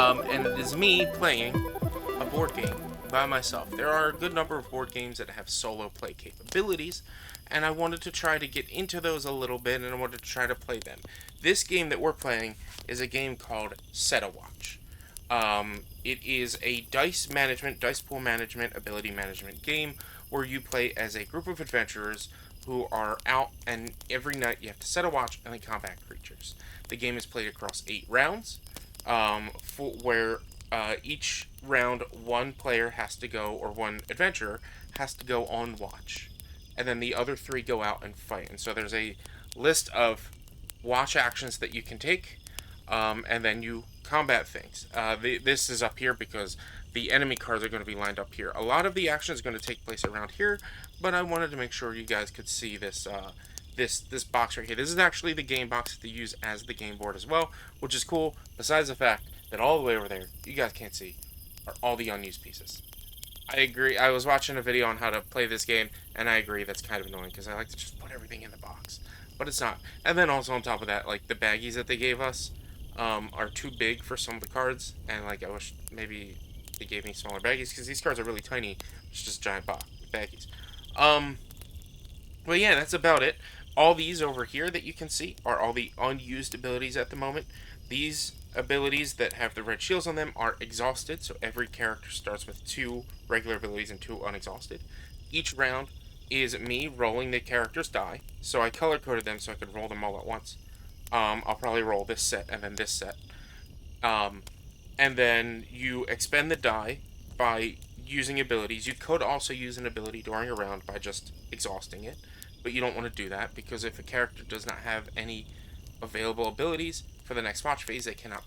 and it is me playing a board game by myself. There are a good number of board games that have solo play capabilities, and I wanted to try to get into those a little bit, and I wanted to try to play them. This game that we're playing is a game called Set a Watch. It is a dice pool management, ability management game where you play as a group of adventurers who are out, and every night you have to set a watch and then combat creatures. The game is played across 8 rounds, where each round one player has to go, or one adventurer has to go on watch, and then the other three go out and fight. And so there's a list of watch actions that you can take, and then you combat things. This is up here because the enemy cards are going to be lined up here. A lot of the action is going to take place around here, but I wanted to make sure you guys could see this this box right here. This is actually the game box that they use as the game board as well, which is cool, besides the fact that all the way over there, you guys can't see, are all the unused pieces. I agree. I was watching a video on how to play this game, and I agree that's kind of annoying because I like to just put everything in the box, but it's not. And then also on top of that, like the baggies that they gave us are too big for some of the cards, and like I wish maybe they gave me smaller baggies because these cards are really tiny. It's just giant baggies. But yeah, that's about it. All these over here that you can see are all the unused abilities at the moment. These abilities that have the red shields on them are exhausted, so every character starts with 2 regular abilities and 2 unexhausted. Each round is me rolling the character's die, so I color-coded them so I could roll them all at once. I'll probably roll this set and then this set. And then you expend the die by using abilities. You could also use an ability during a round by just exhausting it, but you don't want to do that because if a character does not have any available abilities for the next watch phase, they cannot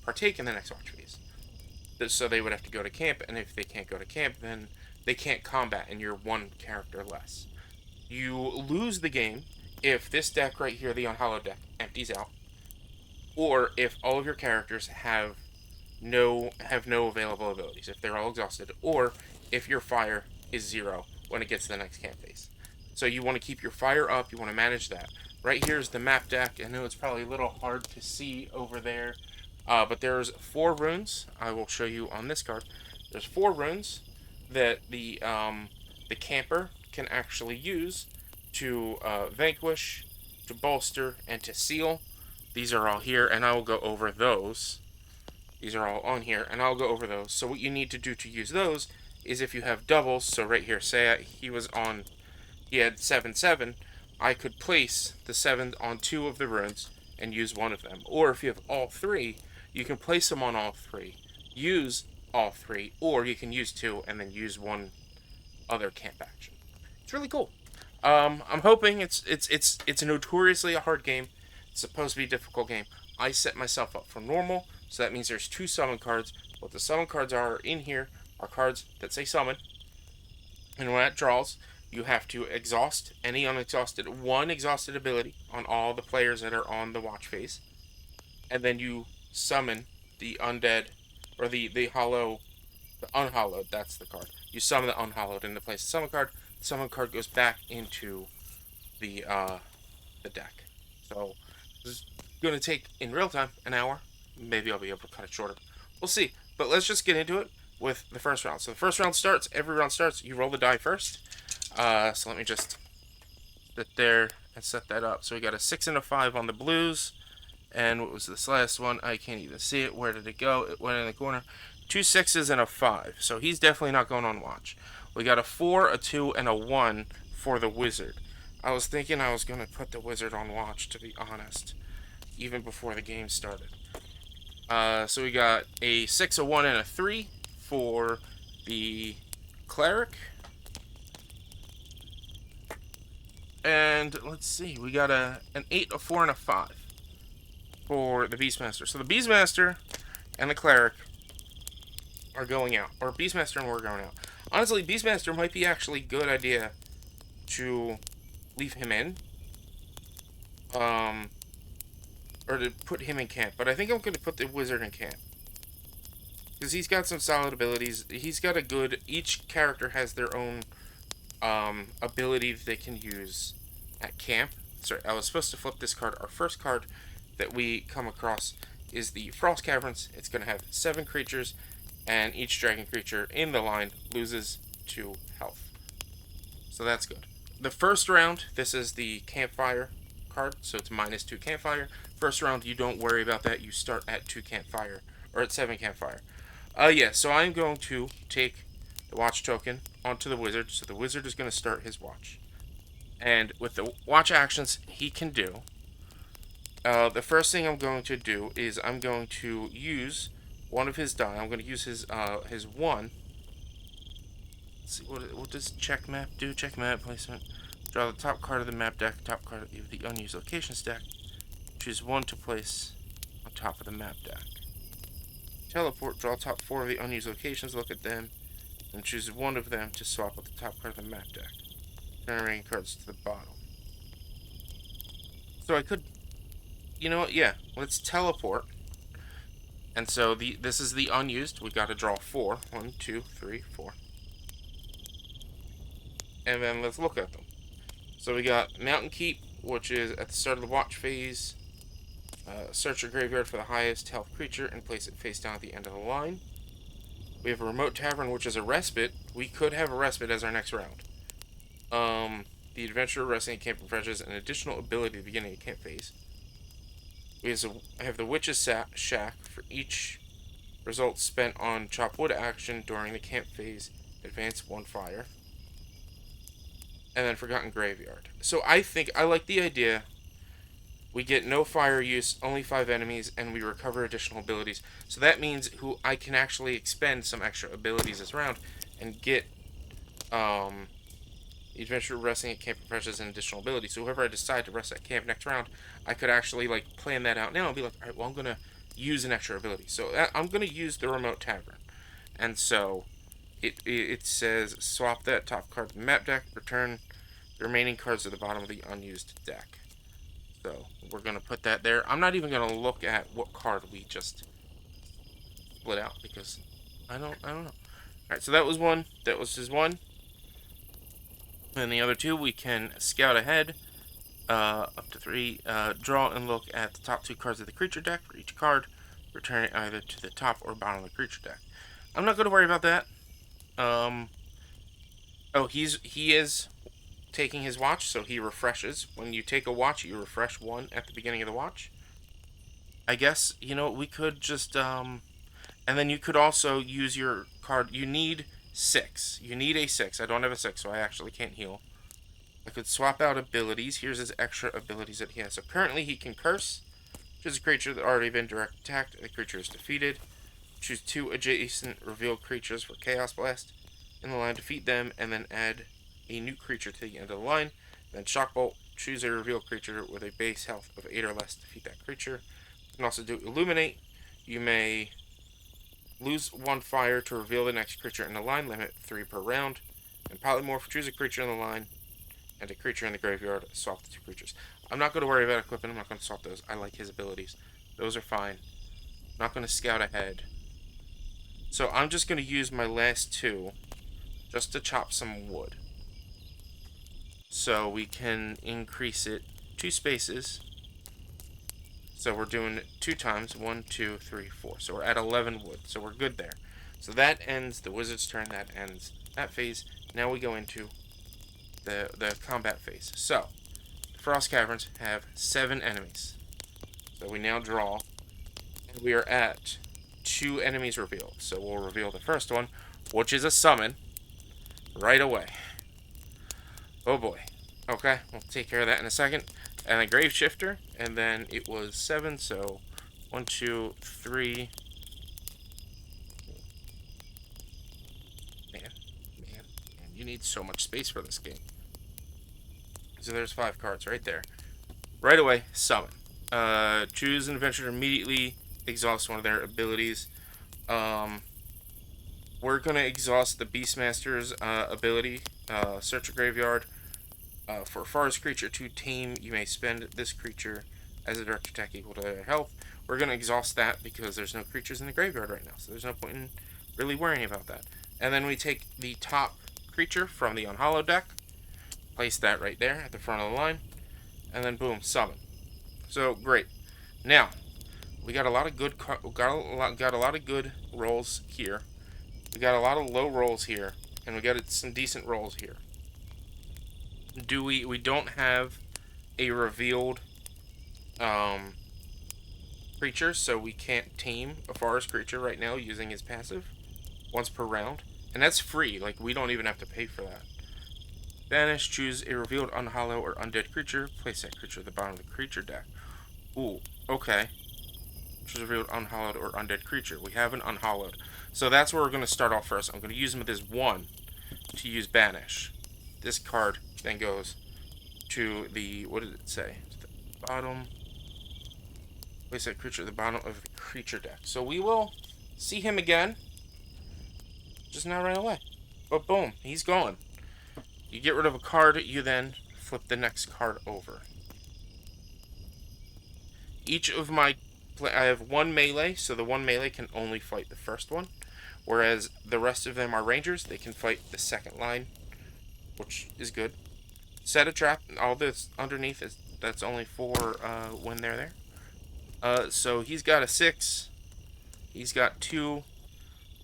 partake in the next watch phase. So they would have to go to camp, and if they can't go to camp, then they can't combat, and you're 1 character less. You lose the game if this deck right here, the unhallowed deck, empties out, or if all of your characters have no available abilities, if they're all exhausted, or if your fire is 0 when it gets to the next camp phase. So you want to keep your fire up, you want to manage that. Right here is the map deck. I know it's probably a little hard to see over there, but there's 4 runes. I will show you on this card. There's 4 runes that the camper can actually use to vanquish, to bolster, and to seal. These are all here, and I will go over those. These are all on here, and I'll go over those. So what you need to do to use those is if you have doubles, so right here, say he had 7/7, I could place the 7 on 2 of the runes and use 1 of them. Or if you have all 3, you can place them on all 3, use all 3, or you can use 2 and then use 1 other camp action. It's really cool. I'm hoping it's notoriously a hard game. It's supposed to be a difficult game. I set myself up for normal, so that means there's 2 summon cards. What the summon cards are in here are cards that say summon, and when that draws, you have to exhaust any one exhausted ability on all the players that are on the watch phase, and then you summon the undead, or the unhallowed. That's the card. You summon the unhallowed into place the summon card. The summon card goes back into the deck. So this is going to take in real time an hour. Maybe I'll be able to cut it shorter. We'll see. But let's just get into it with the first round. So the first round starts. Every round starts. You roll the die first. So let me just sit there and set that up. So we got a 6 and a 5 on the blues. And what was this last one? I can't even see it. Where did it go? It went in the corner. 2 6s and a 5. So he's definitely not going on watch. We got a 4, a 2, and a 1 for the wizard. I was thinking I was going to put the wizard on watch, to be honest, even before the game started. So we got a 6, a 1, and a 3 for the cleric. And let's see, we got an 8, a 4, and a 5 for the Beastmaster. So the Beastmaster and the cleric are going out, or Beastmaster and we're going out. Honestly, Beastmaster might be actually a good idea to leave him in, or to put him in camp. But I think I'm going to put the wizard in camp because he's got some solid abilities. He's got each character has their own ability that they can use at camp. Sorry, I was supposed to flip this card. Our first card that we come across is the Frost Caverns. It's going to have 7 creatures, and each dragon creature in the line loses 2 health. So that's good. The first round, this is the campfire card, so it's -2 campfire. First round, you don't worry about that. You start at 2 campfire, or at 7 campfire. Yeah, so I'm going to take the watch token onto the wizard, so the wizard is going to start his watch. And with the watch actions he can do, the first thing I'm going to do is I'm going to use one of his die. I'm going to use his 1. Let's see, what does check map do? Check map placement. Draw the top card of the map deck, top card of the unused locations deck. Choose 1 to place on top of the map deck. Teleport, draw top 4 of the unused locations, look at them, and choose 1 of them to swap with the top card of the map deck. Turn remaining cards to the bottom. So I could, you know what, yeah, let's teleport. And so this is the unused. We got to draw 4. 1, 2, 3, 4. And then let's look at them. So we got Mountain Keep, which is at the start of the watch phase. Search your graveyard for the highest health creature and place it face down at the end of the line. We have a Remote Tavern, which is a respite. We could have a respite as our next round. The Adventurer resting at Camp refreshes an additional ability at the beginning of camp phase. We have the Witch's Shack. For each result spent on chop wood action during the camp phase, advance 1 fire. And then Forgotten Graveyard. So I think I like the idea. We get no fire use, only 5 enemies, and we recover additional abilities. So that means I can actually expend some extra abilities this round and get the Adventurer resting at camp refreshes an additional ability. So whoever I decide to rest at camp next round, I could actually like plan that out now and be like, all right, well, I'm gonna use an extra ability. So I'm gonna use the Remote Tavern, and so it says swap that top card from the map deck, return the remaining cards at the bottom of the unused deck. So we're gonna put that there. I'm not even gonna look at what card we just split out because I don't know. All right, so that was one. That was his 1. And the other 2, we can scout ahead, up to 3. Draw and look at the top 2 cards of the creature deck for each card, return it either to the top or bottom of the creature deck. I'm not going to worry about that. Oh, he is taking his watch, so he refreshes. When you take a watch, you refresh 1 at the beginning of the watch. I guess, you know, we could just, and then you could also use your card. You need 6. You need a 6. I don't have a 6, so I actually can't heal. I could swap out abilities. Here's his extra abilities that he has. So currently he can curse. Choose a creature that already been direct attacked. The creature is defeated. Choose 2 adjacent revealed creatures for Chaos Blast. In the line, defeat them, and then add a new creature to the end of the line. Then Shock Bolt. Choose a revealed creature with a base health of 8 or less. Defeat that creature. You can also do Illuminate. You may lose 1 fire to reveal the next creature in the line. Limit 3 per round. And Polymorph. Choose a creature in the line and a creature in the graveyard. Swap the 2 creatures. I'm not going to worry about equipping. I'm not going to swap those. I like his abilities. Those are fine. I'm not going to scout ahead. So I'm just going to use my last 2 just to chop some wood. So we can increase it 2 spaces. So we're doing 2 times. 1, 2, 3, 4. So we're at 11 wood. So we're good there. So that ends the wizard's turn. That ends that phase. Now we go into the combat phase. So the Frost Caverns have 7 enemies. So we now draw. And we are at 2 enemies revealed. So we'll reveal the first one, which is a summon, right away. Oh boy. Okay, we'll take care of that in a second. And a Grave Shifter, and then it was 7, so 1, 2, 3. Man, you need so much space for this game. So there's 5 cards right there. Right away, summon. Choose an adventure to immediately exhaust one of their abilities. We're gonna exhaust the Beastmaster's ability. Search a graveyard. For a forest creature to tame, you may spend this creature as a direct attack equal to their health. We're going to exhaust that because there's no creatures in the graveyard right now, so there's no point in really worrying about that. And then we take the top creature from the Unhallowed deck, place that right there at the front of the line, and then boom, summon. So, great. Now, We got a lot of good got a lot of good rolls here. We got a lot of low rolls here, and we got some decent rolls here. We don't have a revealed creature, so we can't tame a forest creature right now using his passive once per round, and that's free. Like, we don't even have to pay for that. Banish, choose a revealed unhollow or undead creature, place that creature at the bottom of the creature deck. Ooh, okay. Choose a revealed unhollowed or undead creature. We have an unhollowed, so that's where we're going to start off first. I'm going to use him with his 1 to use Banish. This card then goes to the, what did it say? To the bottom. Place that creature at the bottom of the creature deck. So we will see him again, just not right away. But boom, he's gone. You get rid of a card, you then flip the next card over. Each of my, I have 1 melee, so the 1 melee can only fight the first one, whereas the rest of them are rangers. They can fight the second line, which is good. Set a trap. All this underneath that's only for when they're there. So he's got a 6. He's got 2.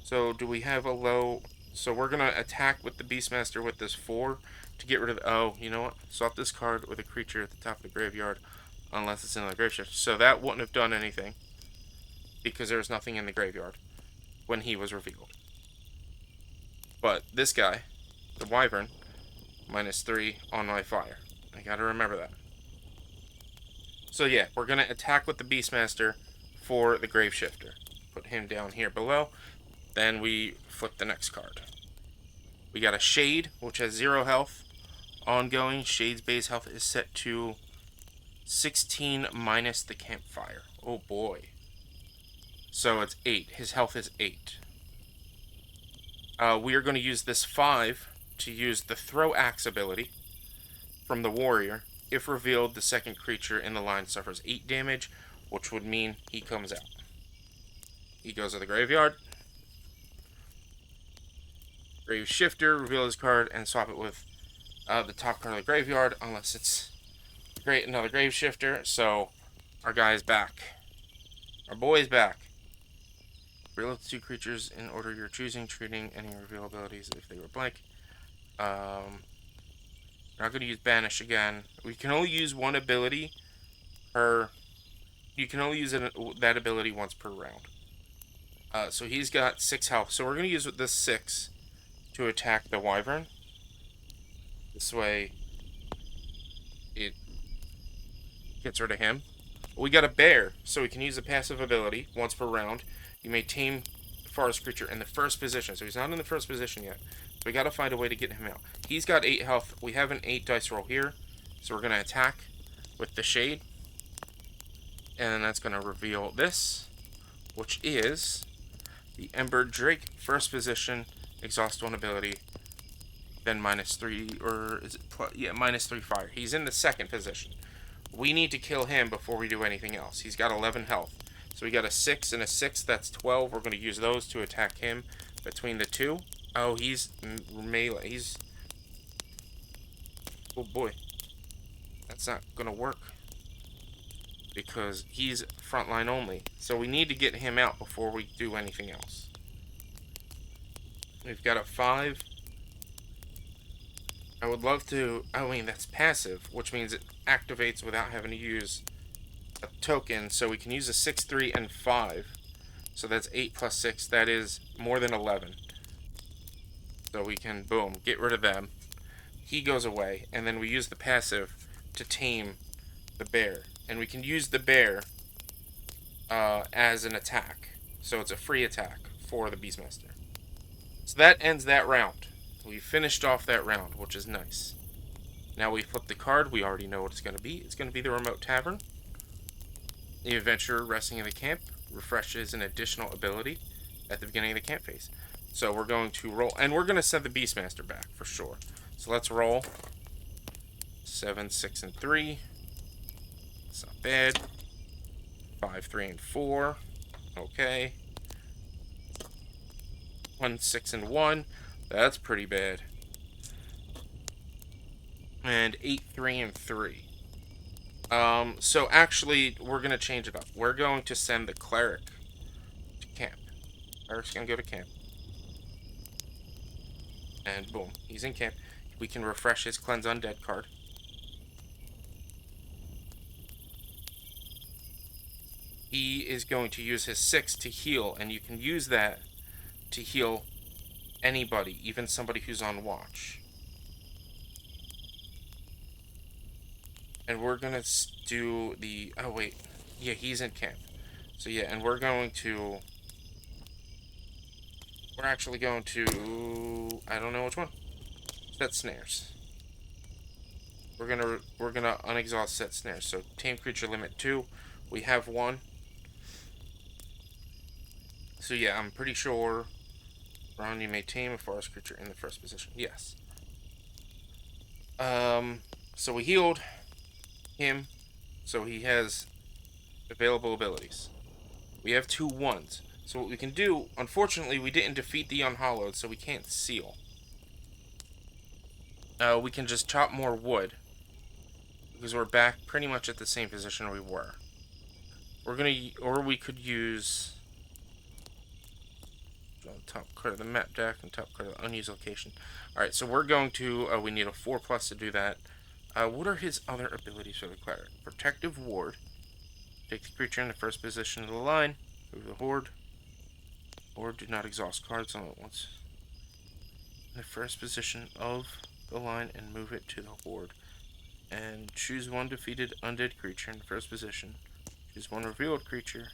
So do we have a low? So we're gonna attack with the Beastmaster with this 4 to get rid of. Oh, you know what? Swap this card with a creature at the top of the graveyard, unless it's in the graveyard. So that wouldn't have done anything because there was nothing in the graveyard when he was revealed. But this guy, the Wyvern, -3 on my fire. I gotta remember that. So yeah, we're gonna attack with the Beastmaster for the Graveshifter. Put him down here below. Then we flip the next card. We got a Shade, which has 0 health. Ongoing, Shade's base health is set to 16 minus the campfire. Oh boy. So it's 8. His health is 8. We are going to use this 5 to use the Throw Axe ability from the Warrior. If revealed, the second creature in the line suffers 8 damage, which would mean he comes out. He goes to the graveyard. Grave Shifter, reveal his card, and swap it with the top card of the graveyard, unless it's another Grave Shifter. So our guy is back. Our boy is back. Reveal 2 creatures in order you're choosing, treating any reveal abilities if they were blank. We're not going to use Banish again. We can only use 1 ability per. You can only use that ability once per round. So he's got 6 health. So we're going to use this 6 to attack the Wyvern. This way, it gets rid of him. We got a Bear, so we can use a passive ability once per round. You may tame the forest creature in the first position. So he's not in the first position yet. So we got to find a way to get him out. He's got 8 health. We have an 8 dice roll here. So we're going to attack with the Shade. And then that's going to reveal this, which is the Ember Drake, first position, exhaust 1 ability, then -3, or is it -3 fire. He's in the second position. We need to kill him before we do anything else. He's got 11 health. So we got a 6 and a 6, that's 12. We're going to use those to attack him between the 2. Oh, he's melee. Oh boy. That's not going to work, because he's frontline only. So we need to get him out before we do anything else. We've got a 5. I would love to. I mean, that's passive, which means it activates without having to use a token. So we can use a 6, 3, and 5. So that's 8 plus 6. That is more than 11. So we can, boom, get rid of them. He goes away, and then we use the passive to tame the Bear. And we can use the Bear as an attack. So it's a free attack for the Beastmaster. So that ends that round. We finished off that round, which is nice. Now we flip the card. We already know what it's going to be. It's going to be the Remote Tavern. The adventurer resting in the camp refreshes an additional ability at the beginning of the camp phase. So we're going to roll, and we're going to send the Beastmaster back for sure. So let's roll. 7, 6, and 3. It's not bad. 5, 3, and 4. Okay. 1, 6, and 1. That's pretty bad. And 8, 3, and 3. So actually, we're gonna change it up. We're going to send the cleric to camp. Cleric's gonna go to camp. And boom, he's in camp. We can refresh his Cleanse Undead card. He is going to use his 6 to heal, and you can use that to heal anybody, even somebody who's on watch. And we're gonna do the... Oh, wait. Yeah, he's in camp. So yeah, and we're going to... We're actually going to... I don't know which one. Set snares. We're gonna unexhaust set snares. So tame creature limit 2. We have 1. So yeah, I'm pretty sure Ron, you may tame a forest creature in the first position. Yes. So we healed him, so he has available abilities. We have 2 1s. So what we can do, unfortunately, we didn't defeat the Unhallowed, so we can't seal. We can just chop more wood, because we're back pretty much at the same position we were. Or we could use top card of the map deck and top card of the unused location. Alright, so we're going to, we need a 4+ to do that. What are his other abilities for the cleric? Protective Ward. Take the creature in the first position of the line. Move the horde. Or do not exhaust cards all at once. In the first position of the line and move it to the horde. And choose one defeated undead creature in the first position. Choose one revealed creature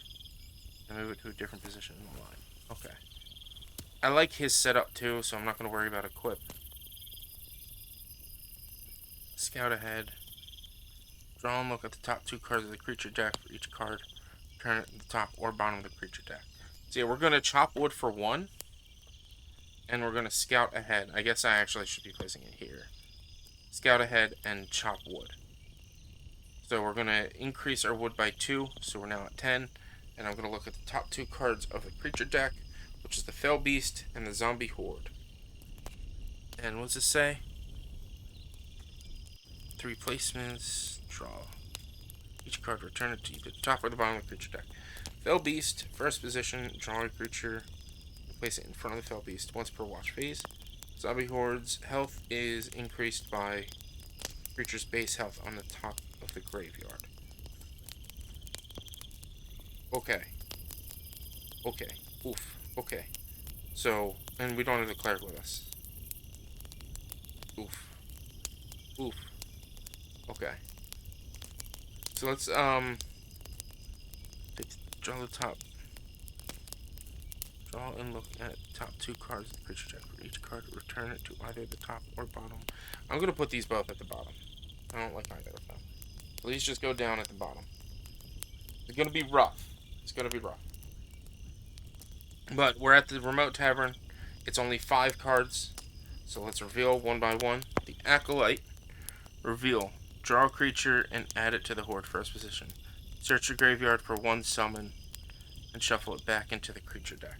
and move it to a different position in the line. Okay. I like his setup too, so I'm not going to worry about equip. Scout ahead. Draw and look at the top 2 cards of the creature deck for each card. Turn it to the top or bottom of the creature deck. So yeah, we're going to chop wood for 1. And we're going to scout ahead. I guess I actually should be placing it here. Scout ahead and chop wood. So we're going to increase our wood by 2. So we're now at 10. And I'm going to look at the top 2 cards of the creature deck, which is the Fell Beast and the Zombie Horde. And what's it say? 3 placements. Draw. Each card, return it to either the top or the bottom of the creature deck. Fell Beast, first position, draw a creature, place it in front of the Fell Beast once per watch phase. Zombie Horde's health is increased by creature's base health on the top of the graveyard. Okay. Okay. Oof. Okay. So, and we don't have the cleric with us. Oof. Oof. Okay. So let's, draw the top. Draw and look at top 2 cards of the creature deck. For each card, return it to either the top or bottom. I'm going to put these both at the bottom. I don't like either of them. Please just go down at the bottom. It's going to be rough. It's going to be rough. But we're at the remote tavern. It's only 5 cards. So let's reveal one by one. The Acolyte. Reveal. Draw a creature and add it to the horde first position. Search your graveyard for 1 summon and shuffle it back into the creature deck.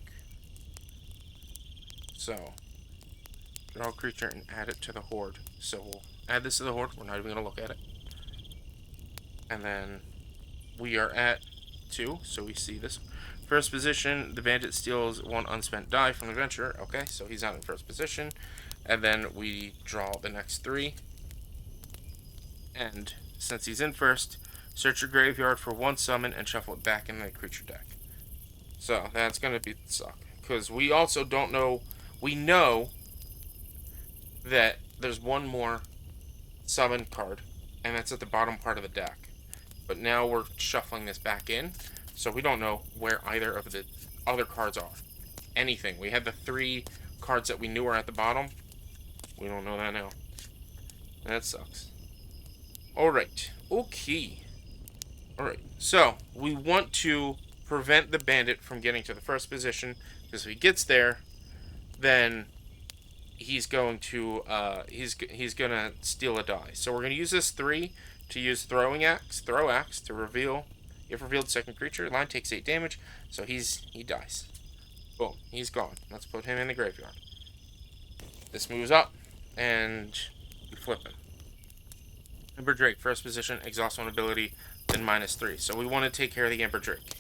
So, draw a creature and add it to the horde. So we'll add this to the horde. We're not even going to look at it. And then we are at 2, so we see this. First position, the bandit steals 1 unspent die from the adventurer. Okay, so he's not in first position. And then we draw the next 3. And since he's in first, search your graveyard for 1 summon and shuffle it back in the creature deck. So that's going to be suck. Because we also don't know... We know that there's 1 more summon card, and that's at the bottom part of the deck. But now we're shuffling this back in, so we don't know where either of the other cards are. Anything. We had the 3 cards that we knew were at the bottom. We don't know that now. That sucks. Alright. Okay. Alright. So, we want to prevent the bandit from getting to the first position, because if he gets there, then he's going to he's gonna steal a die. So we're gonna use this 3 to use throw axe to reveal. If revealed second creature, line takes 8 damage, so he dies. Boom, he's gone. Let's put him in the graveyard. This moves up, and we flip him. Ember Drake, first position, exhaust one ability, then -3. So we want to take care of the Ember Drake.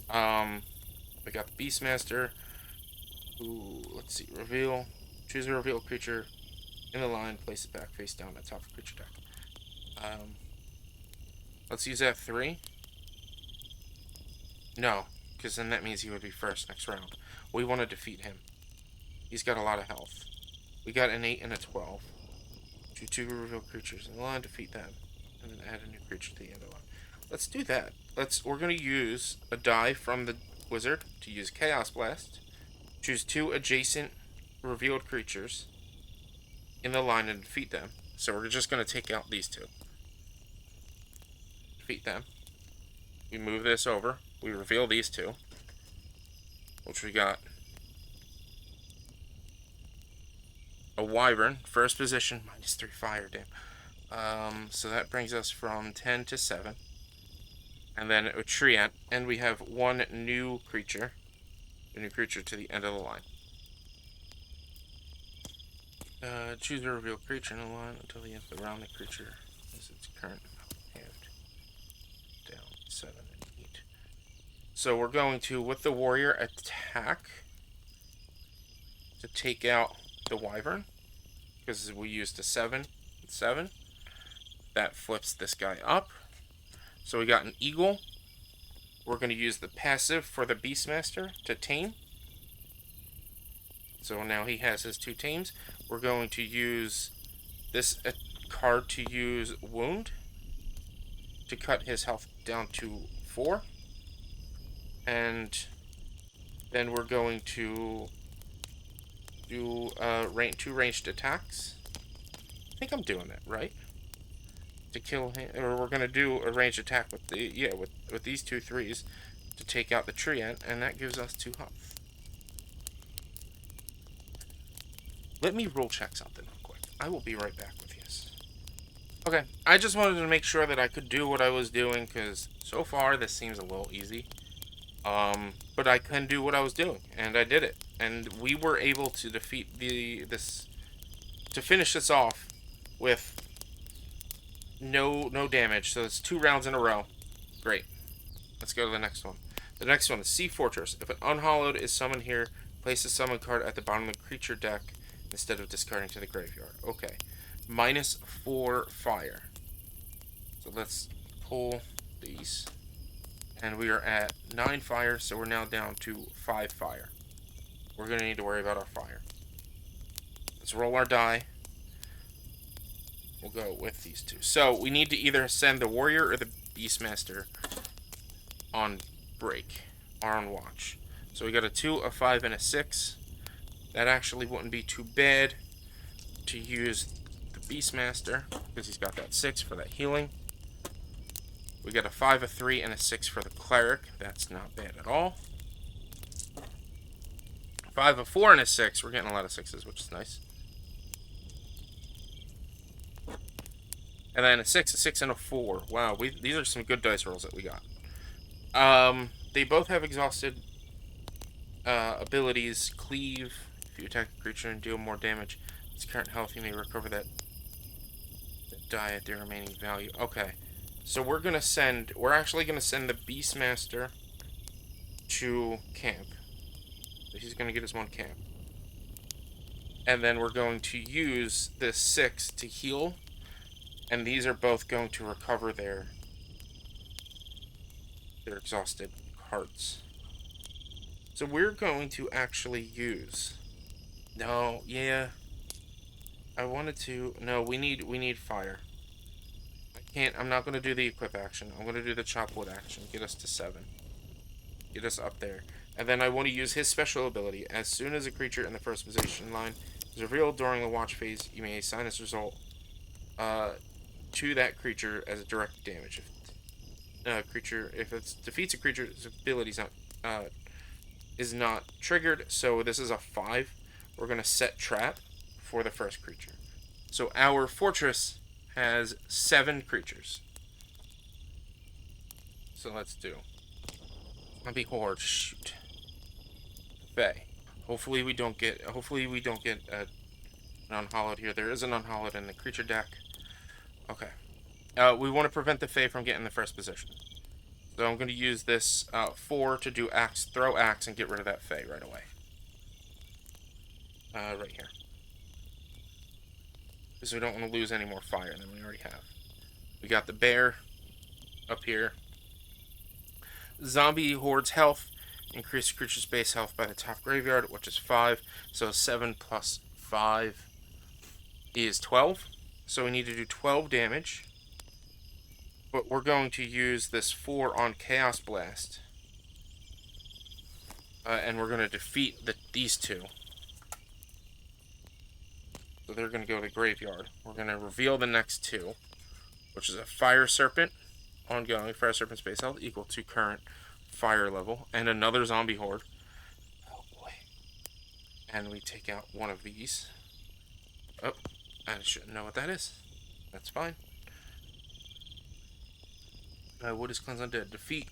We got the Beastmaster. Ooh, let's see. Reveal. Choose a reveal creature in the line. Place it back face down at top of creature deck. Let's use that 3. No, because then that means he would be first next round. We want to defeat him. He's got a lot of health. We got an 8 and a 12. Choose 2 reveal creatures in the line, defeat them, and then add a new creature to the end of the line. Let's do that. We're gonna use a die from the wizard to use Chaos Blast. Choose 2 adjacent revealed creatures in the line and defeat them. So we're just gonna take out these 2. Defeat them. We move this over. We reveal these 2, which we got a Wyvern, first position, -3 fire, damn. So that brings us from 10 to 7. And then a Treant, and we have 1 new creature. A new creature to the end of the line. Choose a reveal creature in the line until the end of the round. The creature is its current hand. Down 7 and 8. So we're going to, with the warrior, attack to take out the Wyvern, because we used a 7 and 7. That flips this guy up. So we got an eagle. We're going to use the passive for the Beastmaster to tame. So now he has his 2 tames. We're going to use this card to use wound to cut his health down to 4. And then we're going to do 2 ranged attacks. I think I'm doing that right. To kill him, or we're gonna do a ranged attack with the with these 2 3s to take out the Treant, and that gives us 2 health. Let me roll check something real quick. I will be right back with you. Okay, I just wanted to make sure that I could do what I was doing, because so far this seems a little easy. But I can do what I was doing, and I did it, and we were able to defeat to finish this off with no damage. So it's 2 rounds in a row. Great. Let's go to the next one. The next one is Sea Fortress. If an unhallowed is summoned here, place a summon card at the bottom of the creature deck instead of discarding to the graveyard. Okay. -4 fire. So let's pull these. And we are at 9 fire, so we're now down to 5 fire. We're going to need to worry about our fire. Let's roll our die. We'll go with these 2. So we need to either send the warrior or the Beastmaster on break or on watch. So we got a 2, a 5, and a 6. That actually wouldn't be too bad to use the Beastmaster because he's got that 6 for that healing. We got a 5, a 3, and a 6 for the cleric. That's not bad at all. 5, a 4, and a 6. We're getting a lot of 6s, which is nice. And then a 6, a 6, and a 4. Wow, these are some good dice rolls that we got. They both have exhausted abilities. Cleave. If you attack a creature and deal more damage, its current health, you may recover that die at their remaining value. Okay. So we're actually gonna send the Beastmaster to camp. So he's gonna get his 1 camp. And then we're going to use this 6 to heal. And these are both going to recover their exhausted hearts. So we're going to actually use... No, yeah. I wanted to... No, we need fire. I'm not going to do the equip action. I'm going to do the chop wood action. Get us to 7. Get us up there. And then I want to use his special ability. As soon as a creature in the first position line is revealed during the watch phase, you may assign this result to that creature as a direct damage. If it defeats a creature, its ability is not triggered. So this is a 5. We're going to set trap for the first creature. So our fortress has 7 creatures. So let's do. That'd be horde. Shoot. Fae. Hopefully we don't get an unhallowed here. There is an unhallowed in the creature deck. Okay. We want to prevent the Fae from getting the first position. So I'm going to use this 4 to do axe, throw axe, and get rid of that Fae right away. Right here. Because we don't want to lose any more fire than we already have. We got the bear up here. Zombie Horde's health. Increase creature's base health by the top graveyard, which is 5. So 7 plus 5 is 12. So we need to do 12 damage. But we're going to use this 4 on Chaos Blast. And we're going to defeat these two. So they're going to go to the graveyard. We're going to reveal the next two, which is a Fire Serpent. Ongoing Fire Serpent's base health equal to current fire level. And another Zombie Horde. Oh boy. And we take out one of these. Oh, I shouldn't know what that is. That's fine. What is Cleanse Undead? Defeat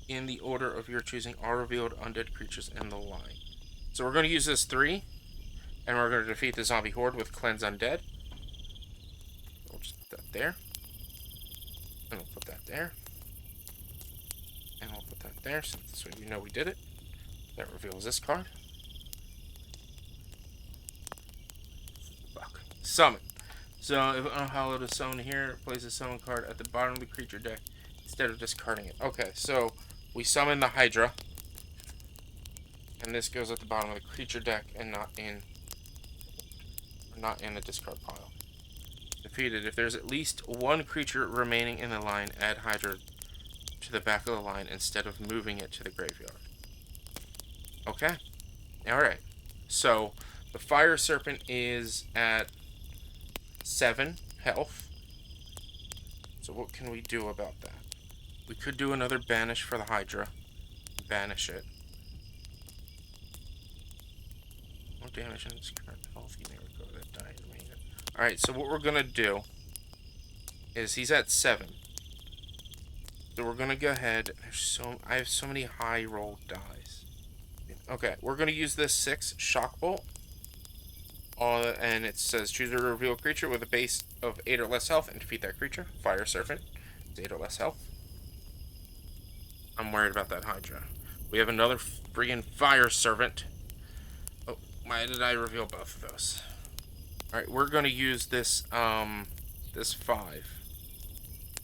in the order of your choosing all revealed undead creatures in the line. So we're going to use this 3. And we're going to defeat the Zombie Horde with Cleanse Undead. We'll just put that there. And we'll put that there. And we'll put that there, so this way we know we did it. That reveals this card. Fuck. Summon. So if unhallowed is summoned here, place a summon card at the bottom of the creature deck instead of discarding it. Okay, so we summon the Hydra. And this goes at the bottom of the creature deck and not in the discard pile. Defeated. If there's at least one creature remaining in the line, add Hydra to the back of the line instead of moving it to the graveyard. Okay. Alright. So, the Fire Serpent is at 7 health. So what can we do about that? We could do another banish for the Hydra. Banish it. No damage in its current health. You may recover that die remaining. Alright, so what we're going to do is he's at 7. So we're going to go ahead. I have so many high rolled dice. Okay, we're going to use this 6 Shock Bolt. And it says choose a reveal creature with a base of 8 or less health and defeat that creature. Fire Serpent. It's 8 or less health. I'm worried about that Hydra. We have another friggin' Fire Servant. Oh, why did I reveal both of those? Alright, we're going to use this, this 5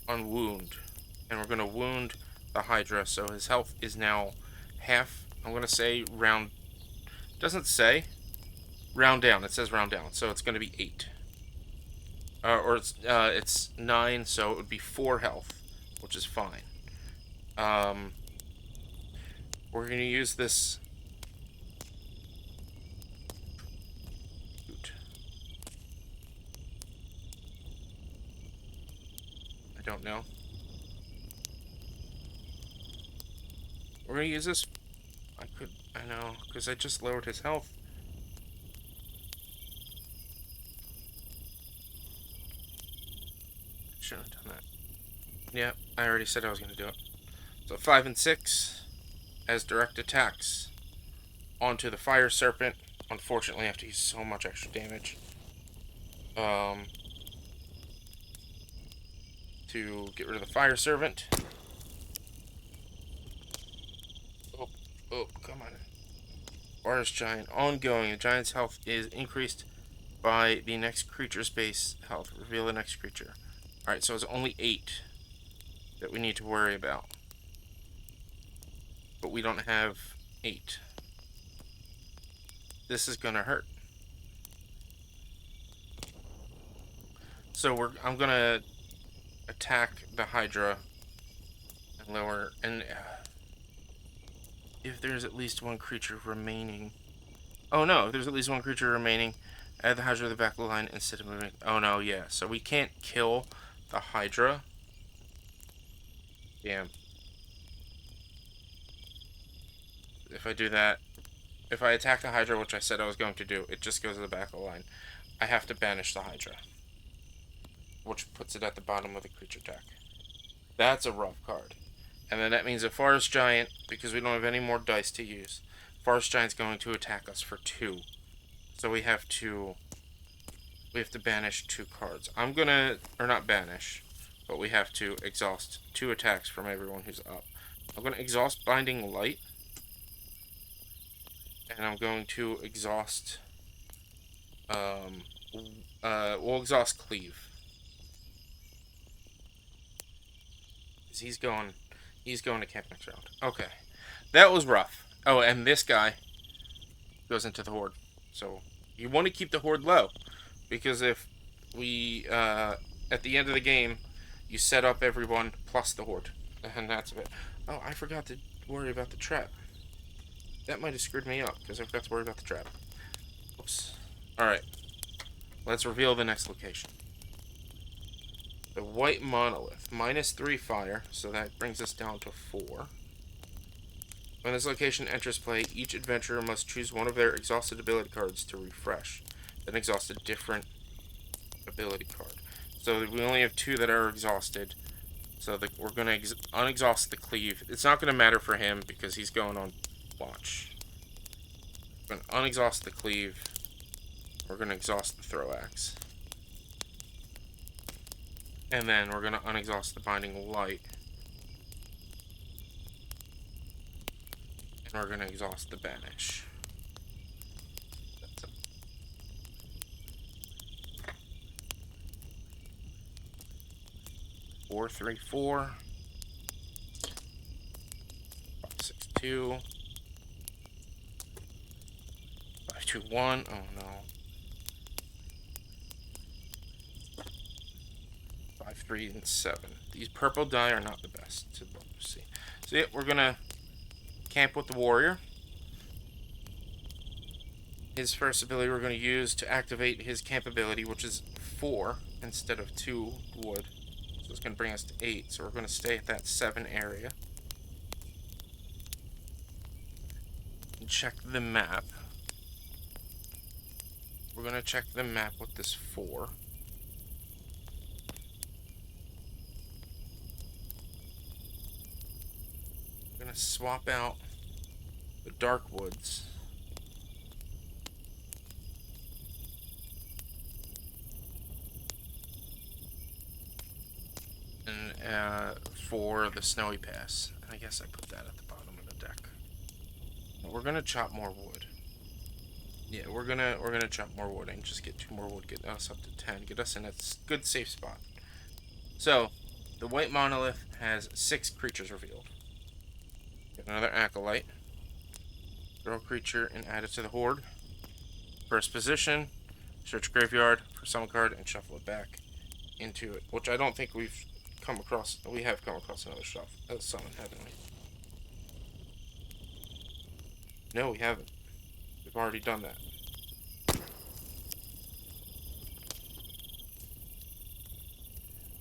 on Wound. And we're going to wound the Hydra, so his health is now half. I'm going to say round... Doesn't say. Round down. It says round down, so it's going to be 8. Or it's 9, so it would be 4 health, which is fine. We're going to use this... I don't know. We're going to use this... I know, because I just lowered his health. Shouldn't have done that. Yeah, I already said I was going to do it. So 5 and 6 as direct attacks onto the Fire Serpent. Unfortunately, I have to use so much extra damage. To get rid of the Fire Servant. Oh, come on. Forest Giant. Ongoing. The Giant's health is increased by the next creature's base health. Reveal the next creature. Alright, so it's only 8 that we need to worry about. But we don't have 8. This is gonna hurt. So I'm gonna attack the Hydra and lower, and if there's at least one creature remaining. Oh no, if there's at least one creature remaining, add the Hydra to the back of the line instead of moving. Oh no, yeah. So we can't kill the Hydra. Damn. If I do that, if I attack the Hydra, which I said I was going to do, it just goes to the back of the line. I have to banish the Hydra, which puts it at the bottom of the creature deck. That's a rough card. And then that means a Forest Giant, because we don't have any more dice to use, Forest Giant's going to attack us for 2. So we have to banish 2 cards. I'm gonna, or not banish, but we have to exhaust 2 attacks from everyone who's up. I'm going to exhaust Binding Light, and I'm going to exhaust, we'll exhaust Cleave. Because he's going to camp next round. Okay, that was rough. Oh, and this guy goes into the Horde. So, you want to keep the Horde low, because if we, at the end of the game, you set up everyone plus the Horde, and that's it. Oh, I forgot to worry about the trap. That might have screwed me up, because I forgot to worry about the trap. Oops. Alright, let's reveal the next location. The White Monolith. -3 fire, so that brings us down to 4. When this location enters play, each adventurer must choose one of their exhausted ability cards to refresh, then exhaust a different ability card. So we only have 2 that are exhausted, so we're going to unexhaust the Cleave. It's not going to matter for him because he's going on watch. We're going to unexhaust the Cleave. We're going to exhaust the Throw Axe. And then we're going to unexhaust the Binding Light. And we're going to exhaust the Banish. That's it. 4, 3, 4. 5, 6, 2. 5, 2, 1. Oh no. 5, 3, and 7. These purple die are not the best to see. So yeah, we're gonna camp with the warrior. His first ability we're going to use to activate his camp ability, which is 4 instead of 2 wood. So it's going to bring us to 8. So we're going to stay at that 7 area. And check the map. We're going to check the map with this 4. We're going to swap out the dark woods. And for the snowy pass. I guess I put that at the bottom of the deck. We're gonna chop more wood. Yeah, we're gonna chop more wood and just get 2 more wood, get us up to 10, get us in a good safe spot. So, the White Monolith has 6 creatures revealed. Get another Acolyte. Throw a creature and add it to the Horde. First position, search graveyard for summon card and shuffle it back into it. Which I don't think we've come across. We have come across another summon, haven't we? No, we haven't. We've already done that.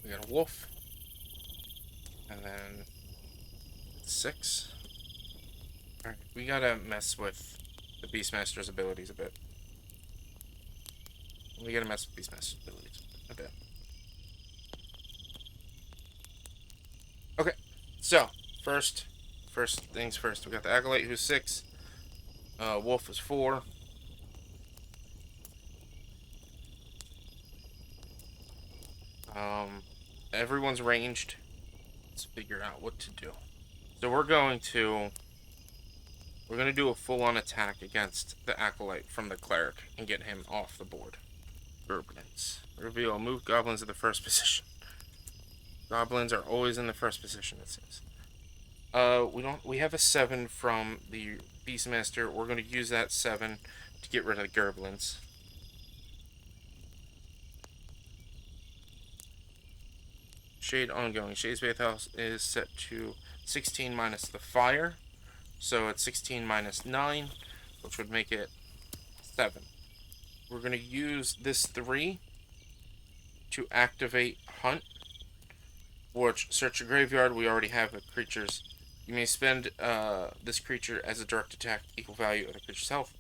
We got a wolf. And then 6. Alright, we gotta mess with the Beastmaster's abilities a bit. We gotta mess with Beastmaster's abilities a bit. Okay, so, first things first. We got the Acolyte, who's 6. Wolf is 4. Everyone's ranged. Let's figure out what to do. So we're going to do a full-on attack against the Acolyte from the Cleric and get him off the board. Goblins. Reveal. Move goblins to the first position. Goblins are always in the first position, it seems. We have a 7 from the Beastmaster. We're going to use that 7 to get rid of the Goblins. Shade ongoing. Shade's Bathhouse is set to 16 minus the fire. So it's 16 minus 9, which would make it 7. We're going to use this 3 to activate Hunt, which search a graveyard. We already have the creatures. You may spend this creature as a direct attack, equal value of the creature's health.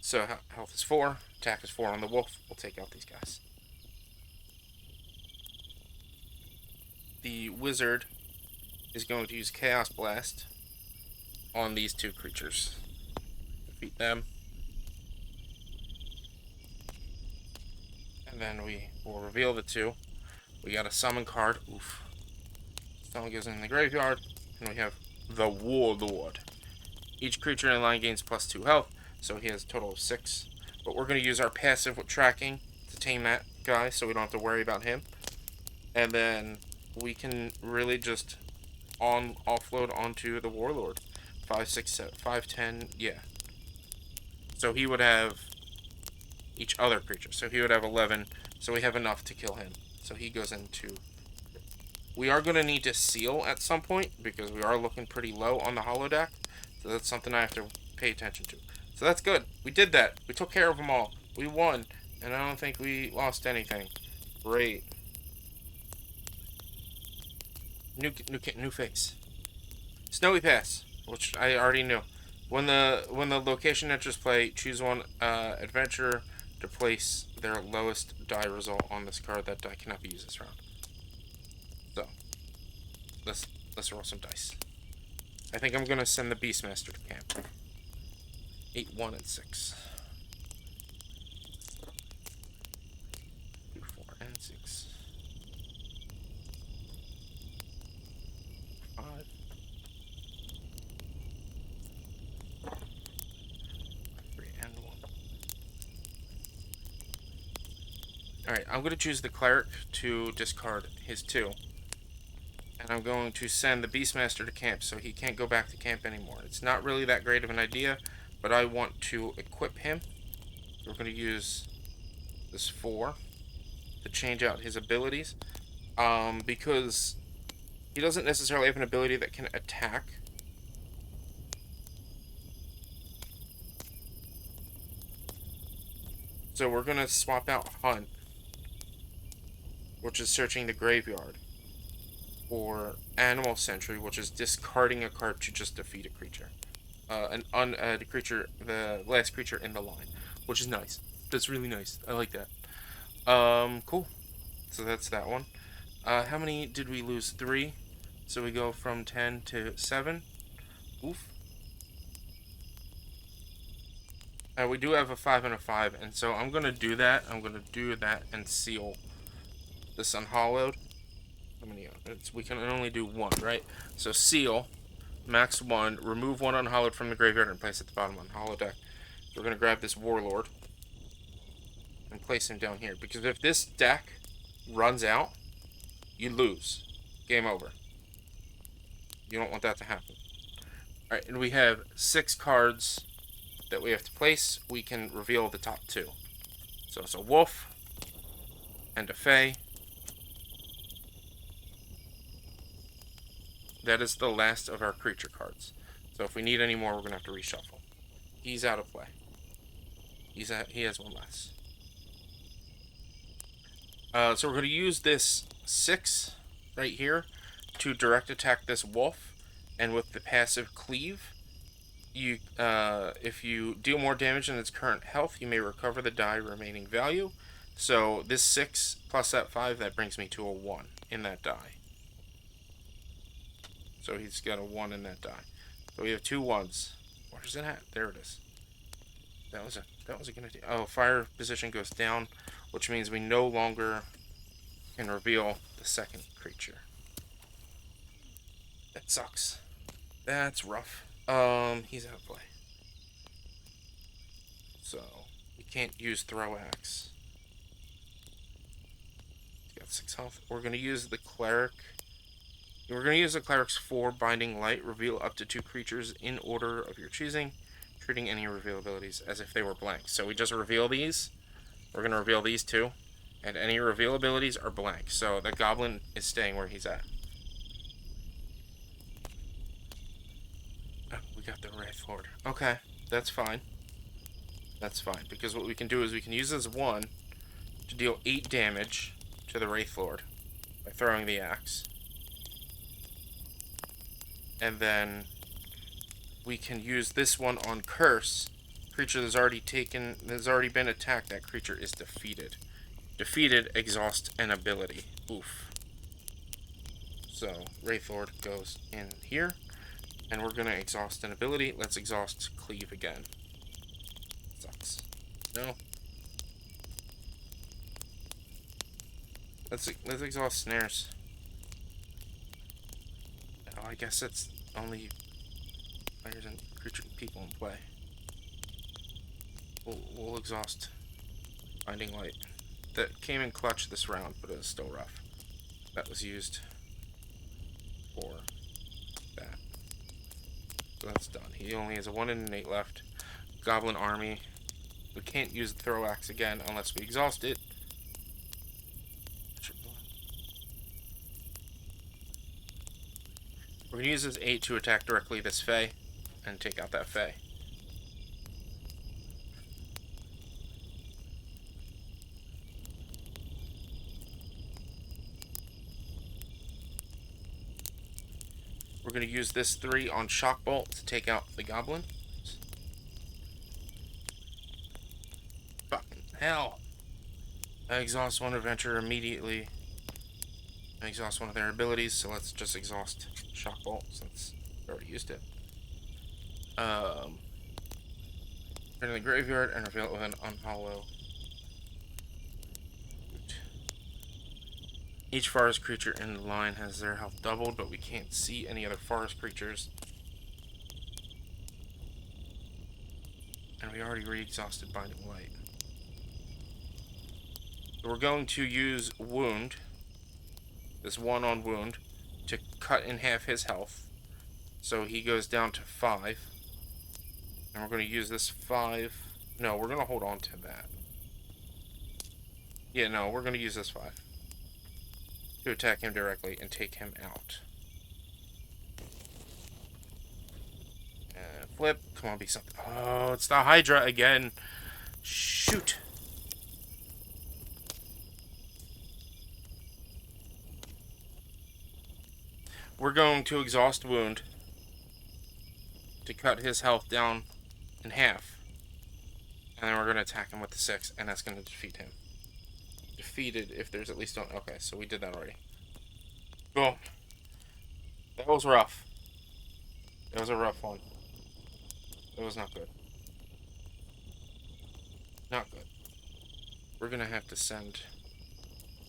So health is 4, attack is 4 on the wolf. We'll take out these guys. The wizard is going to use Chaos Blast on these 2 creatures. Defeat them. And then we will reveal the 2. We got a summon card. Oof. Summon goes in the graveyard. And we have the Warlord. Each creature in line gains +2 health, so he has a total of 6. But we're going to use our passive with tracking to tame that guy, so we don't have to worry about him. And then we can really just offload onto the Warlord. 5, 6, 7, 5, 10, yeah. So he would have each other creature. So he would have 11, so we have enough to kill him. So he goes into... We are going to need to seal at some point, because we are looking pretty low on the holodeck. So that's something I have to pay attention to. So that's good. We did that. We took care of them all. We won. And I don't think we lost anything. Great. New face. Snowy Pass, which I already knew. When the location enters play, choose one adventurer to place their lowest die result on this card. That die cannot be used this round. So let's roll some dice. I think I'm gonna send the Beastmaster to camp. 8, 1, and 6. 2, 4, and 6. 5. 3 and 1. Alright, I'm gonna choose the cleric to discard his 2. And I'm going to send the Beastmaster to camp so he can't go back to camp anymore. It's not really that great of an idea, but I want to equip him. We're going to use this 4 to change out his abilities. Because he doesn't necessarily have an ability that can attack. So we're going to swap out Hunt, which is searching the graveyard, or Animal Sentry, which is discarding a card to just defeat a creature. The creature, the last creature in the line, which is nice. That's really nice. I like that. Cool. So that's that one. How many did we lose? 3. So we go from 10 to 7. Oof. We do have a 5 and a 5, and so I'm gonna do that. I'm gonna do that and seal this unhollowed. How many? We can only do 1, right? So seal, max 1, remove 1 unhollowed from the graveyard and place it at the bottom of the hollow deck. We're gonna grab this Warlord and place him down here, because if this deck runs out, you lose. Game over. You don't want that to happen. Alright, and we have 6 cards that we have to place. We can reveal the top 2. So it's a Wolf and a Fae. That is the last of our creature cards. So if we need any more, we're going to have to reshuffle. He's out of play. He has 1 less. So we're going to use this 6 right here to direct attack this wolf. And with the passive Cleave, if you deal more damage than its current health, you may recover the die remaining value. So this 6 plus that 5, that brings me to a 1 in that die. So he's got a 1 in that die. So we have 2 1s. Where's it at? There it is. That was a good idea. Oh, fire position goes down, which means we no longer can reveal the second creature. That sucks. That's rough. He's out of play. So we can't use throw axe. He's got 6 health. We're gonna use the cleric. We're going to use the Cleric's 4 Binding Light. Reveal up to 2 creatures in order of your choosing, treating any reveal abilities as if they were blank. So we just reveal these. We're going to reveal these 2. And any reveal abilities are blank. So the Goblin is staying where he's at. Oh, we got the Wraith Lord. Okay, that's fine. That's fine. Because what we can do is we can use this 1 to deal 8 damage to the Wraith Lord by throwing the axe. And then we can use this 1 on Curse. Creature that's already been attacked, that creature is defeated. Defeated, exhaust an ability. Oof. So Wraithlord goes in here, and we're gonna exhaust an ability. Let's exhaust Cleave again. Sucks. No. Let's exhaust snares. Oh, I guess it's only players and creature people in play. We'll exhaust Binding Light. That came in clutch this round, but it was still rough. That was used for that. So that's done. He only has a 1 and an 8 left. Goblin Army. We can't use the Throw Axe again unless we exhaust it. We're going to use this 8 to attack directly this Fae and take out that Fae. We're going to use this 3 on Shock Bolt to take out the Goblin. Fucking hell. I exhaust one adventure immediately. I exhaust one of their abilities, so let's just exhaust Shock Bolt since we already used it. Turn to the graveyard and reveal it with an unhollow. Each forest creature in the line has their health doubled, but we can't see any other forest creatures. And we already re-exhausted Binding Light. So we're going to use Wound, this 1 on Wound, to cut in half his health. So he goes down to 5. And we're going to use this 5. No, we're going to hold on to that. Yeah, no, we're going to use this 5 to attack him directly and take him out. Flip. Come on, be something. Oh, it's the Hydra again. Shoot. We're going to exhaust Wound to cut his health down in half. And then we're going to attack him with the 6, and that's going to defeat him. Defeated if there's at least one. Okay, so we did that already. Boom. That was rough. That was a rough one. That was not good. Not good. We're going to have to send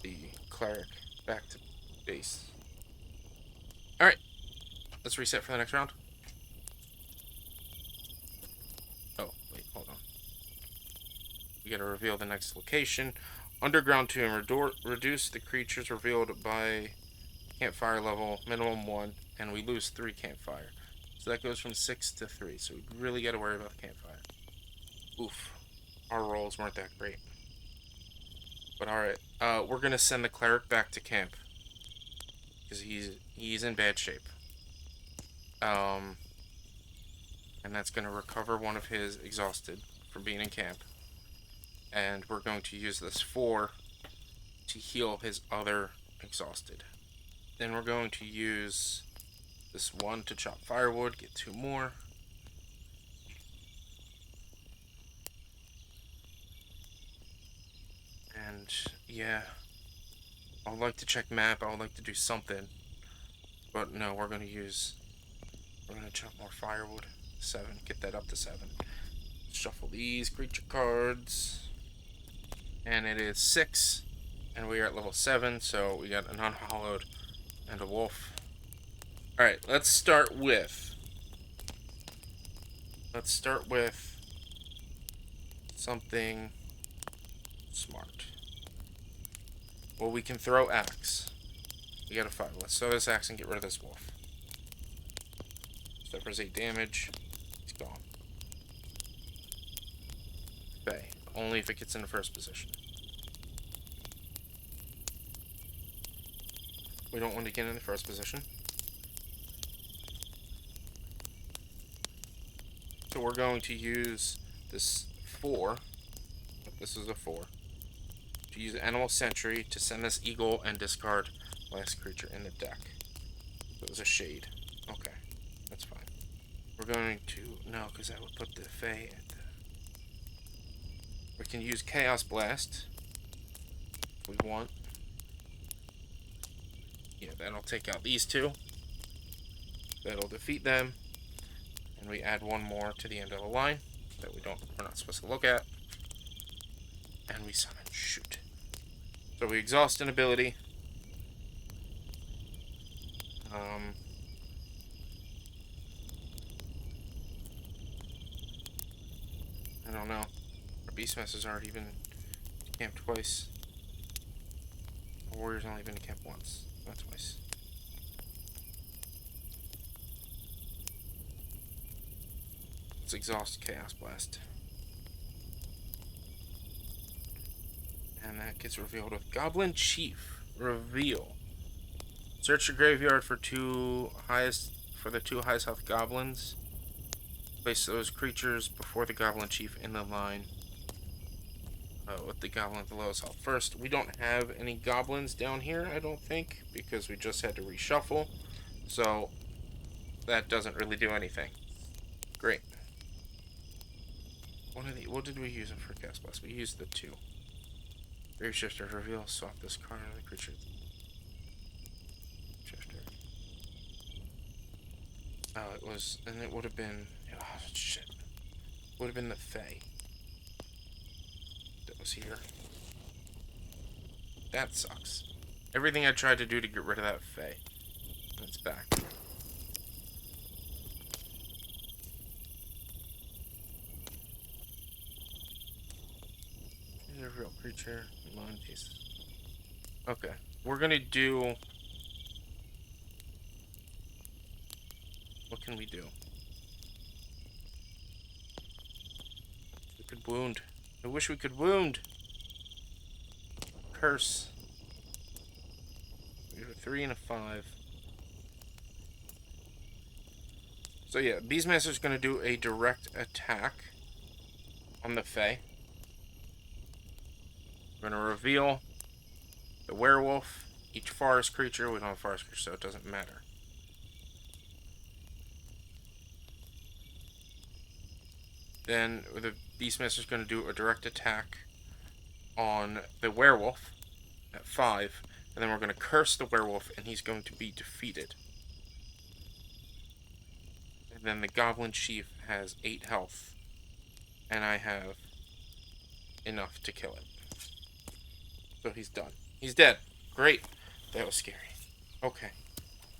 the cleric back to base. Alright. Let's reset for the next round. Oh, wait, hold on. We gotta reveal the next location. Underground Tomb. Reduce the creatures revealed by campfire level, minimum 1, and we lose 3 campfire. So that goes from 6 to 3, so we really gotta worry about the campfire. Oof. Our rolls weren't that great. But alright, we're gonna send the cleric back to camp. Because he's in bad shape. And that's gonna recover one of his exhausted from being in camp. And we're going to use this 4 to heal his other exhausted. Then we're going to use this 1 to chop firewood, get 2 more. And yeah, I would like to check map, I would like to do something. But no, we're going to chop more firewood. 7, get that up to 7. Shuffle these creature cards. And it is 6. And we are at level 7, so we got an unhollowed and a wolf. Alright, let's start with something smart. Well, we can throw axe. We got a 5. Let's throw this axe and get rid of this wolf. Suffers 8 damage. He's gone. Bay. Only if it gets in the first position. We don't want to get in the first position. So we're going to use this 4. This is a 4. To use Animal Sentry to send this eagle and discard last creature in the deck. So it was a shade. Okay. That's fine. We're going to... No, because that would put the Fae at the... We can use Chaos Blast. If we want. Yeah, that'll take out these 2. That'll defeat them. And we add 1 more to the end of the line that we're not supposed to look at. And we summon. Shoot. So we exhaust an ability. Um, I don't know. Our Beastmaster's already been camped twice. Our Warrior's only been camped once, not twice. Let's exhaust Chaos Blast. And that gets revealed with Goblin Chief. Reveal. Search the graveyard for the two highest health goblins. Place those creatures before the Goblin Chief in the line. With the goblin at the lowest health. First, we don't have any goblins down here, I don't think, because we just had to reshuffle. So, that doesn't really do anything. Great. What did we use it for Cast Blast? We used the 2. Grave Shifter reveal, swap this card on the creature. Shifter. Oh, it was, and it would have been, oh shit. Would have been the Fae. That was here. That sucks. Everything I tried to do to get rid of that Fae. It's back. Here's a real creature. Line pieces. Okay. We're gonna do... What can we do? We could wound. I wish we could wound. Curse. We have a 3 and a 5. So yeah, Beastmaster's gonna do a direct attack on the Fae. We're gonna reveal the werewolf, each forest creature. We don't have forest creature, so it doesn't matter. Then the Beastmaster's gonna do a direct attack on the werewolf at 5, and then we're gonna curse the werewolf, and he's going to be defeated. And then the Goblin Chief has 8 health, and I have enough to kill it. So he's done. He's dead. Great. That was scary. Okay.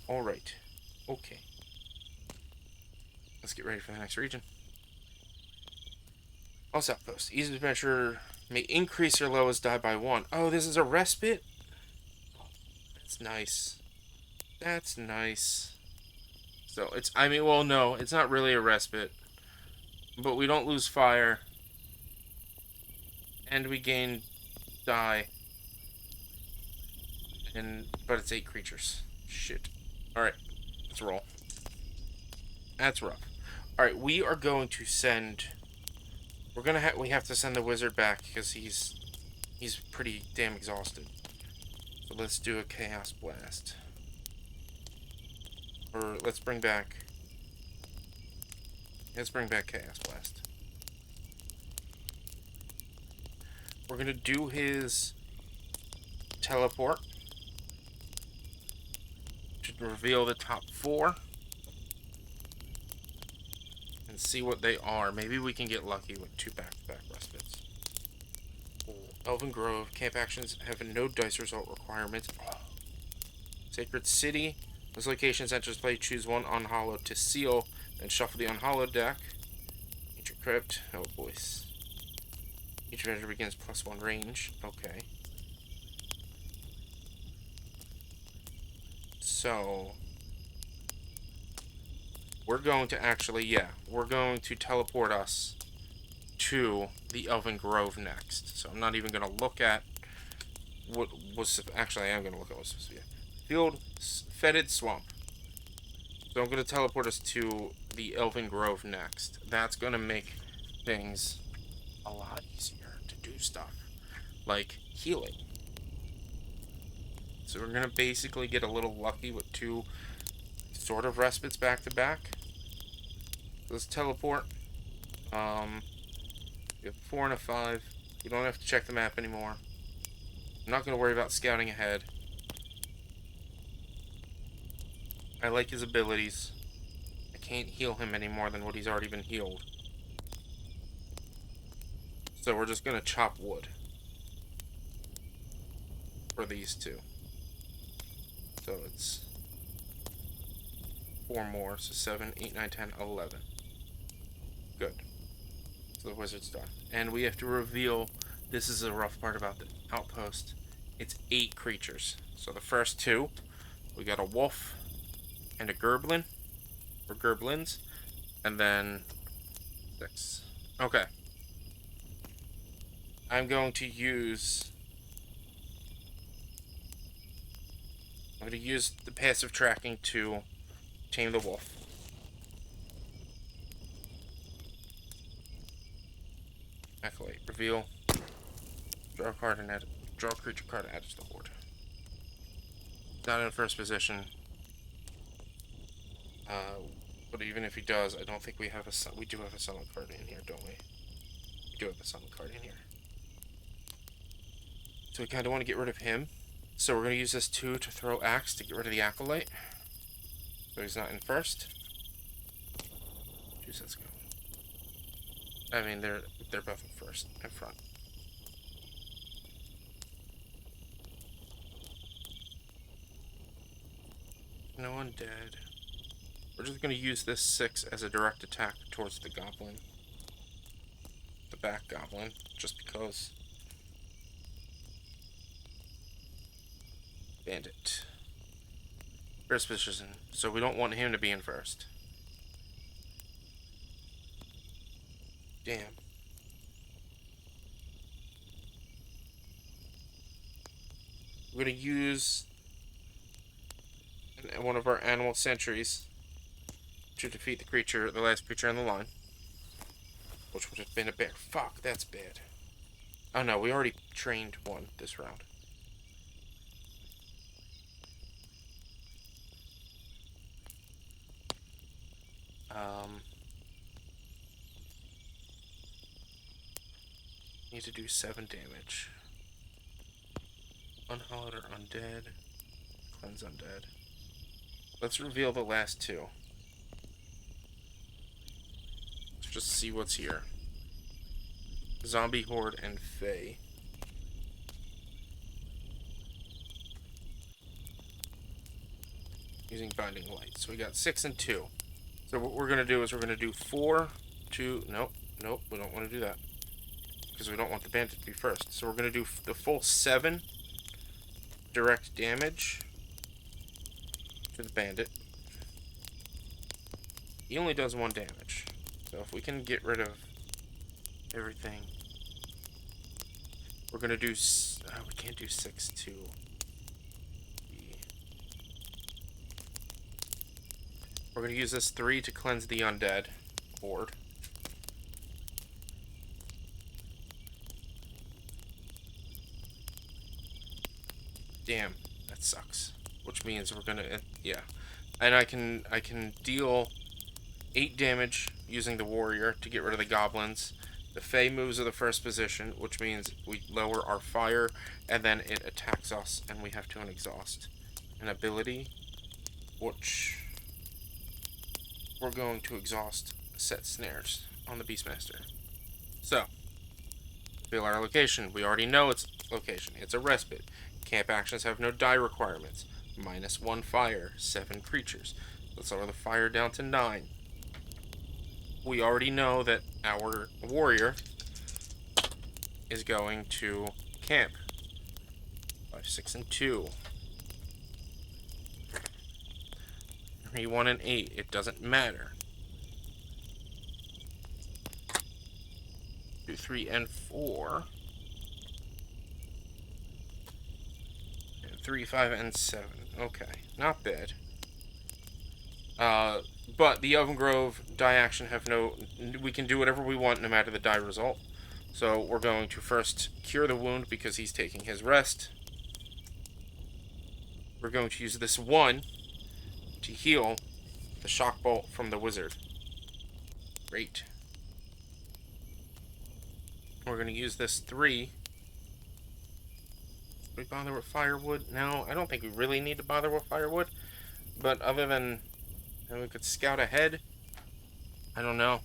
Alright. Okay. Let's get ready for the next region. House Outpost. Easy adventure may increase your lowest die by 1. Oh, this is a respite? That's nice. That's nice. So it's, I mean, well, no, it's not really a respite. But we don't lose fire. And we gain die. But it's 8 creatures. Shit. Alright, let's roll. That's rough. Alright, we are going to send... we have to send the wizard back because he's pretty damn exhausted. So let's do a Chaos Blast. Or let's bring back Chaos Blast. We're gonna do his teleport to reveal the top 4 and see what they are. Maybe we can get lucky with 2 back-to-back respites. Oh, Elven Grove. Camp actions have no dice result requirements. Oh. Sacred City. This location's enters play. Choose 1 unhallowed to seal, then shuffle the unhallowed deck. Ancient Crypt. Oh, boys. Each adventure begins +1 range. Okay. So, we're going to actually, we're going to teleport us to the Elven Grove next. So I'm not even going to look at what was, actually I am going to look at what's supposed to be. Field Fetid Swamp. So I'm going to teleport us to the Elven Grove next. That's going to make things a lot easier to do stuff. Like healing. So we're going to basically get a little lucky with 2 sort of respites back to back. Let's teleport. We have 4 and a 5. We don't have to check the map anymore. I'm not going to worry about scouting ahead. I like his abilities. I can't heal him any more than what he's already been healed. So we're just going to chop wood. for these two. So it's 4 more, so 7, 8, 9, 10, 11. Good. So the wizard's done. And we have to reveal, this is the rough part about the outpost, it's 8 creatures. So the first 2, we got a wolf and a gerblin, or gerblins, and then 6. Okay. I'm going to use the passive tracking to tame the wolf. Accolade. Reveal. Draw a card and add. Draw a creature card and add it to the board. Not in first position. But even if he does, I don't think we have a. We do have a summon card in here, don't we? We do have a summon card in here. So we kind of want to get rid of him. So we're going to use this 2 to throw Axe to get rid of the Acolyte. So he's not in first. 2 sets go. I mean, they're both in first, in front. No undead. We're just going to use this 6 as a direct attack towards the goblin. The back goblin, just because. Bandit. First position, so we don't want him to be in first. Damn. We're going to use one of our animal sentries to defeat the creature, the last creature on the line. Which would have been a bear. Fuck, that's bad. Oh no, we already trained one this round. Need to do 7 damage. Unhallowed or undead. Cleanse undead. Let's reveal the last 2. Let's just see what's here. Zombie Horde and Fae. Using Binding Light. So we got 6 and 2. So what we're going to do is we're going to do 4, 2... Nope, we don't want to do that. Because we don't want the bandit to be first. So we're going to do the full 7 direct damage to the bandit. He only does 1 damage. So if we can get rid of everything... We're going to do... we can't do 6, 2. We're going to use this 3 to cleanse the undead horde. Damn, that sucks. Which means we're gonna, yeah. And I can deal 8 damage using the warrior to get rid of the goblins. The Fae moves to the first position, which means we lower our fire, and then it attacks us, and we have to exhaust an ability, which we're going to exhaust set snares on the Beastmaster. So, reveal our location. We already know its location. It's a respite. Camp actions have no die requirements. -1 fire, 7 creatures. Let's lower the fire down to 9. We already know that our warrior is going to camp. 5, 6, and 2. 3, 1, and 8. It doesn't matter. 2, 3, and 4. 3, 5, and 7. Okay, not bad. But the Oven Grove die action have no... We can do whatever we want no matter the die result. So we're going to first cure the wound because he's taking his rest. We're going to use this 1 to heal the shock bolt from the wizard. Great. We're going to use this 3. We bother with firewood? No, I don't think we really need to bother with firewood. But other than... And we could scout ahead. I don't know.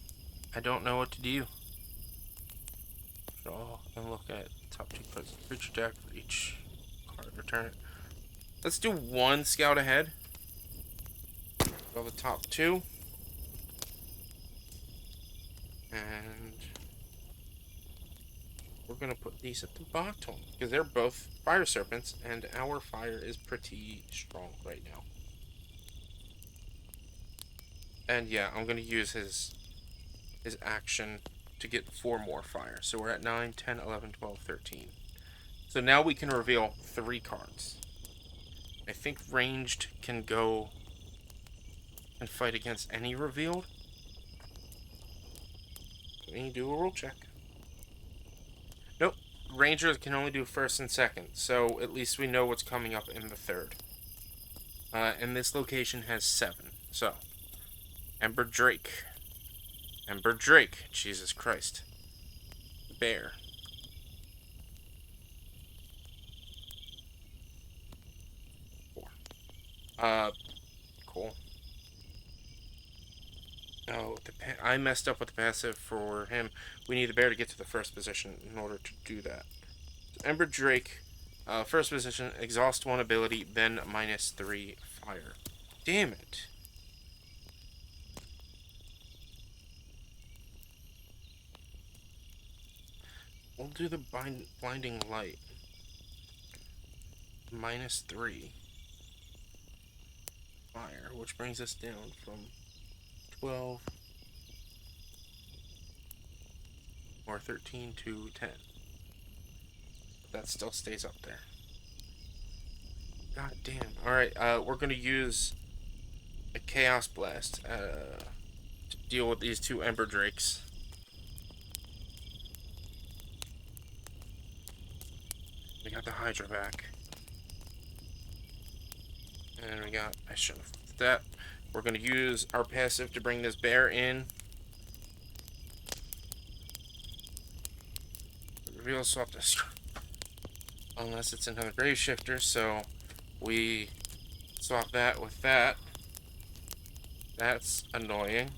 I don't know what to do. So I'm look at top 2 cards of the creature deck for each card turn it. Let's do one scout ahead. Go the top two. And we're going to put these at the bottom. Because they're both fire serpents, and our fire is pretty strong right now. And yeah, I'm going to use his action to get 4 more fire. So we're at 9, 10, 11, 12, 13. So now we can reveal 3 cards. I think ranged can go and fight against any revealed. Let me do a roll check. Nope. Rangers can only do first and second, so at least we know what's coming up in the third. And this location has 7. So, Ember Drake. Ember Drake. Jesus Christ. Bear. Cool. Oh, I messed up with the passive for him. We need the bear to get to the first position in order to do that. So Ember Drake, first position, exhaust 1 ability, then -3 fire. Damn it. We'll do the blinding light. -3 fire, which brings us down from 12 or 13 to 10. But that still stays up there. God damn. Alright, we're going to use a Chaos Blast to deal with these 2 Ember Drakes. We got the Hydra back. And we got... I should have did that. We're going to use our passive to bring this bear in. Reveal swap this. Unless it's another grave shifter, so we swap that with that. That's annoying.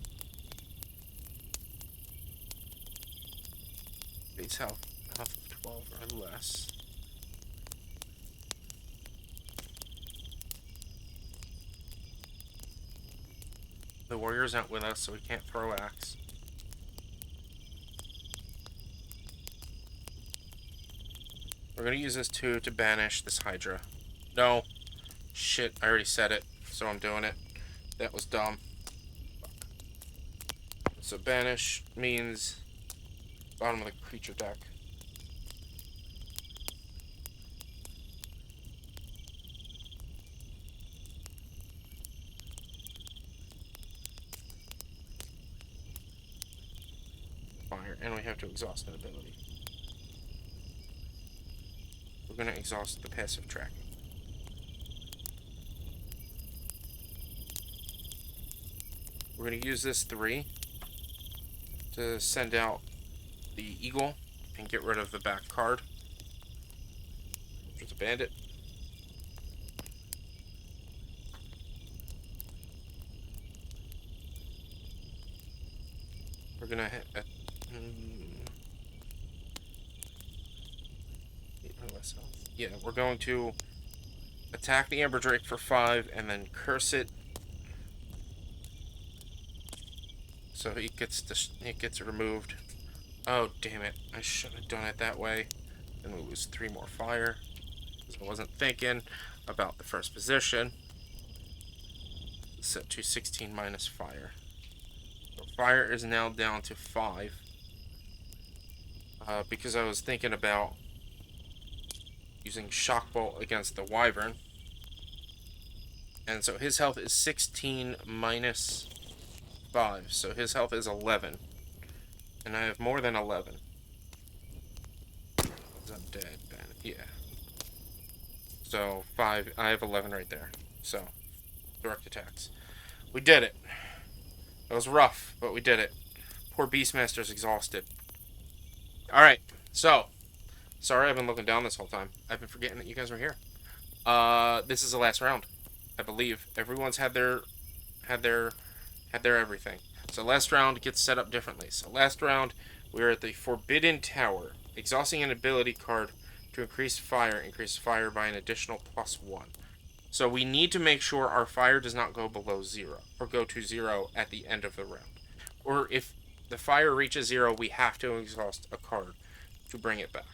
Base health of 12 or less. The warrior's not with us, so we can't throw axe. We're gonna use this too to banish this Hydra. No. Shit, I already said it, so I'm doing it. That was dumb. So banish means bottom of the creature deck. Fire, and we have to exhaust an ability. We're going to exhaust the passive tracking. We're going to use this 3 to send out the eagle and get rid of the back card. There's a bandit. We're going to hit a yeah, we're going to attack the Amber Drake for 5 and then curse it. So it gets removed. Oh, damn it. I should have done it that way. Then we lose 3 more fire. Because I wasn't thinking about the first position. Set to 16 minus fire. So fire is now down to 5. Because I was thinking about using Shock Bolt against the Wyvern. And so his health is 16 minus 5. So his health is 11. And I have more than 11. I'm dead, Ben. Yeah. So 5. I have 11 right there. So direct attacks. We did it. It was rough, but we did it. Poor Beastmaster's exhausted. Alright, so sorry I've been looking down this whole time. I've been forgetting that you guys were here. This is the last round, I believe. Everyone's had their everything. So last round gets set up differently. So last round, we're at the Forbidden Tower, exhausting an ability card to To increase fire by an additional +1. So we need to make sure our fire does not go below 0, or go to 0 at the end of the round. Or if the fire reaches 0, we have to exhaust a card to bring it back.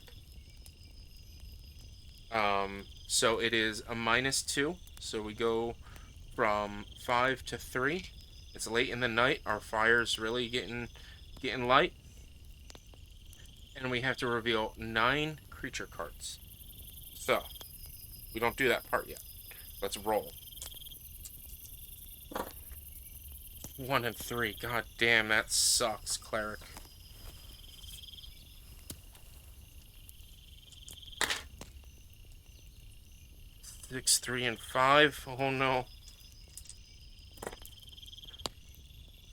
So it is a -2, so we go from 5 to 3. It's late in the night, our fire's really getting light. And we have to reveal 9 creature cards. So, we don't do that part yet. Let's roll. 1 and 3. God damn, that sucks, Cleric. 6, 3, and 5. Oh no.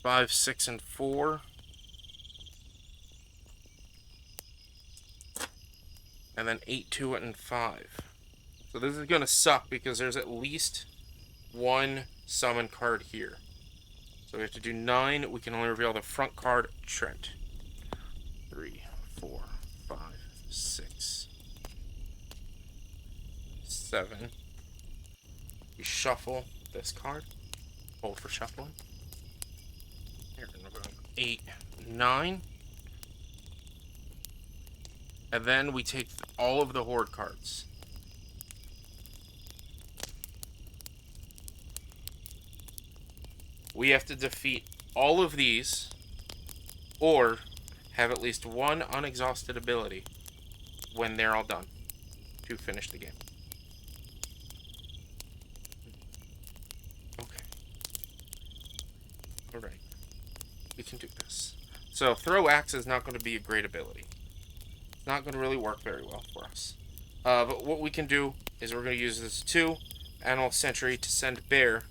5, 6, and 4. And then 8, 2, and 5. So this is gonna suck because there's at least one summon card here. So we have to do 9. We can only reveal the front card, Trent. 3, 4, 5, 6, 7. We shuffle this card. Hold for shuffling. Here, 8, 9. And then we take all of the horde cards. We have to defeat all of these, or have at least one unexhausted ability when they're all done to finish the game. Okay. Alright. We can do this. So, Throw Axe is not going to be a great ability. It's not going to really work very well for us. But what we can do is we're going to use this 2 Animal Sentry to send Bear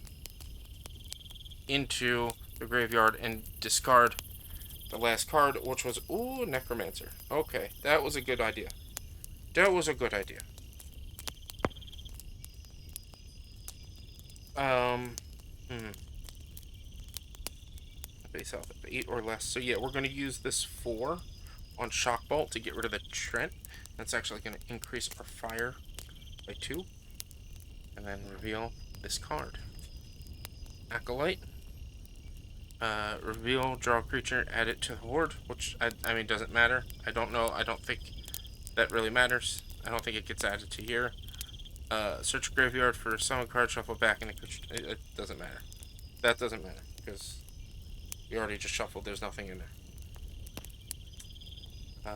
into the graveyard and discard the last card, which was, ooh, Necromancer. Okay, that was a good idea. That was a good idea. Base health of 8 or less. So yeah, we're going to use this 4 on Shock Bolt to get rid of the Trent. That's actually going to increase our fire by 2. And then reveal this card. Acolyte. Reveal, draw a creature, add it to the horde, which, I mean, doesn't matter. I don't know. I don't think that really matters. I don't think it gets added to here. Search a graveyard for summon card, shuffle back, and it doesn't matter. That doesn't matter, because we already just shuffled. There's nothing in there.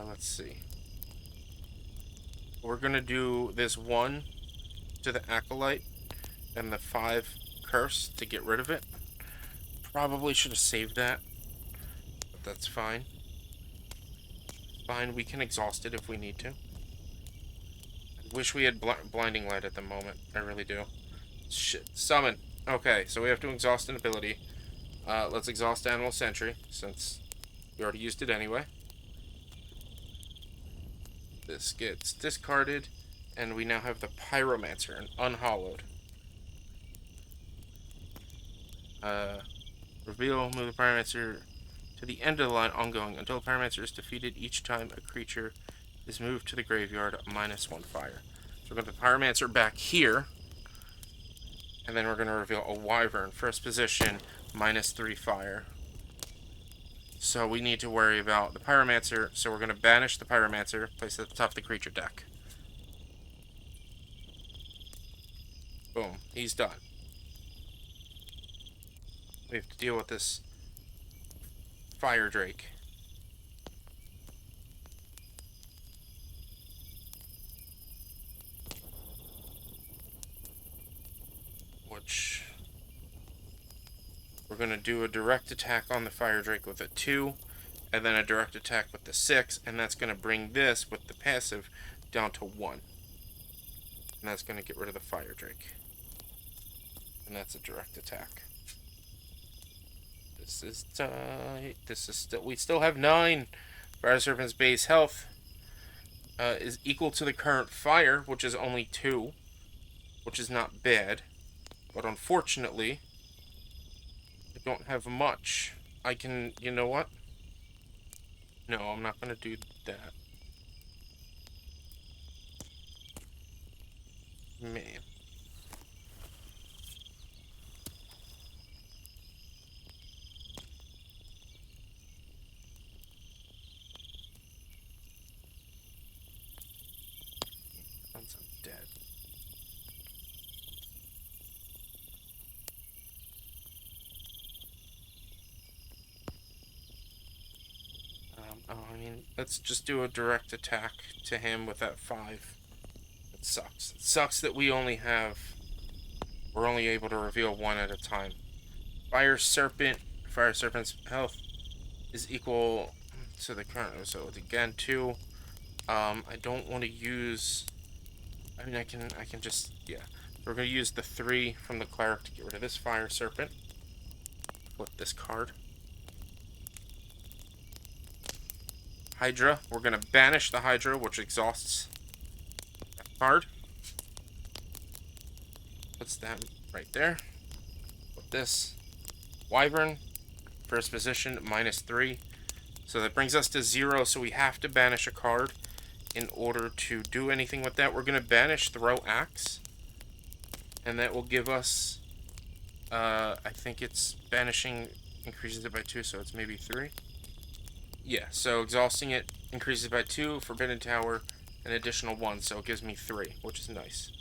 Let's see. We're going to do this 1 to the Acolyte and the 5 Curse to get rid of it. Probably should have saved that, but that's fine. Fine, we can exhaust it if we need to. I wish we had Blinding Light at the moment. I really do. Shit. Summon. Okay, so we have to exhaust an ability. Let's exhaust Animal Sentry, since we already used it anyway. This gets discarded, and we now have the Pyromancer, an unhallowed. Reveal, move the Pyromancer to the end of the line ongoing until the Pyromancer is defeated each time a creature is moved to the graveyard, -1 fire. So we're going to put the Pyromancer back here, and then we're going to reveal a Wyvern, first position, -3 fire. So we need to worry about the Pyromancer, so we're going to banish the Pyromancer, place it at the top of the creature deck. Boom, he's done. We have to deal with this Fire Drake. Which we're going to do a direct attack on the Fire Drake with a 2, and then a direct attack with the 6, and that's going to bring this, with the passive, down to 1. And that's going to get rid of the Fire Drake. And that's a direct attack. This is tight. This is still, we still have 9. Fire Serpent's base health is equal to the current fire, which is only 2, which is not bad. But unfortunately, I don't have much. I can, you know what? No, I'm not going to do that. Man. Once I'm dead. I mean, let's just do a direct attack to him with that 5. It sucks. It sucks that we're only able to reveal 1 at a time. Fire Serpent's health is equal to the current, so it's again 2. I don't want to use, I mean, I can just, yeah. We're going to use the 3 from the cleric to get rid of this Fire Serpent. Flip this card. Hydra. We're going to banish the Hydra, which exhausts that card. Puts that right there. Put this. Wyvern. First position, -3. So that brings us to 0, so we have to banish a card in order to do anything with that. We're going to banish Throw Axe. And that will give us, I think it's banishing increases it by 2, so it's maybe 3. Yeah, so exhausting it increases by 2, Forbidden Tower, an additional 1, so it gives me 3, which is nice.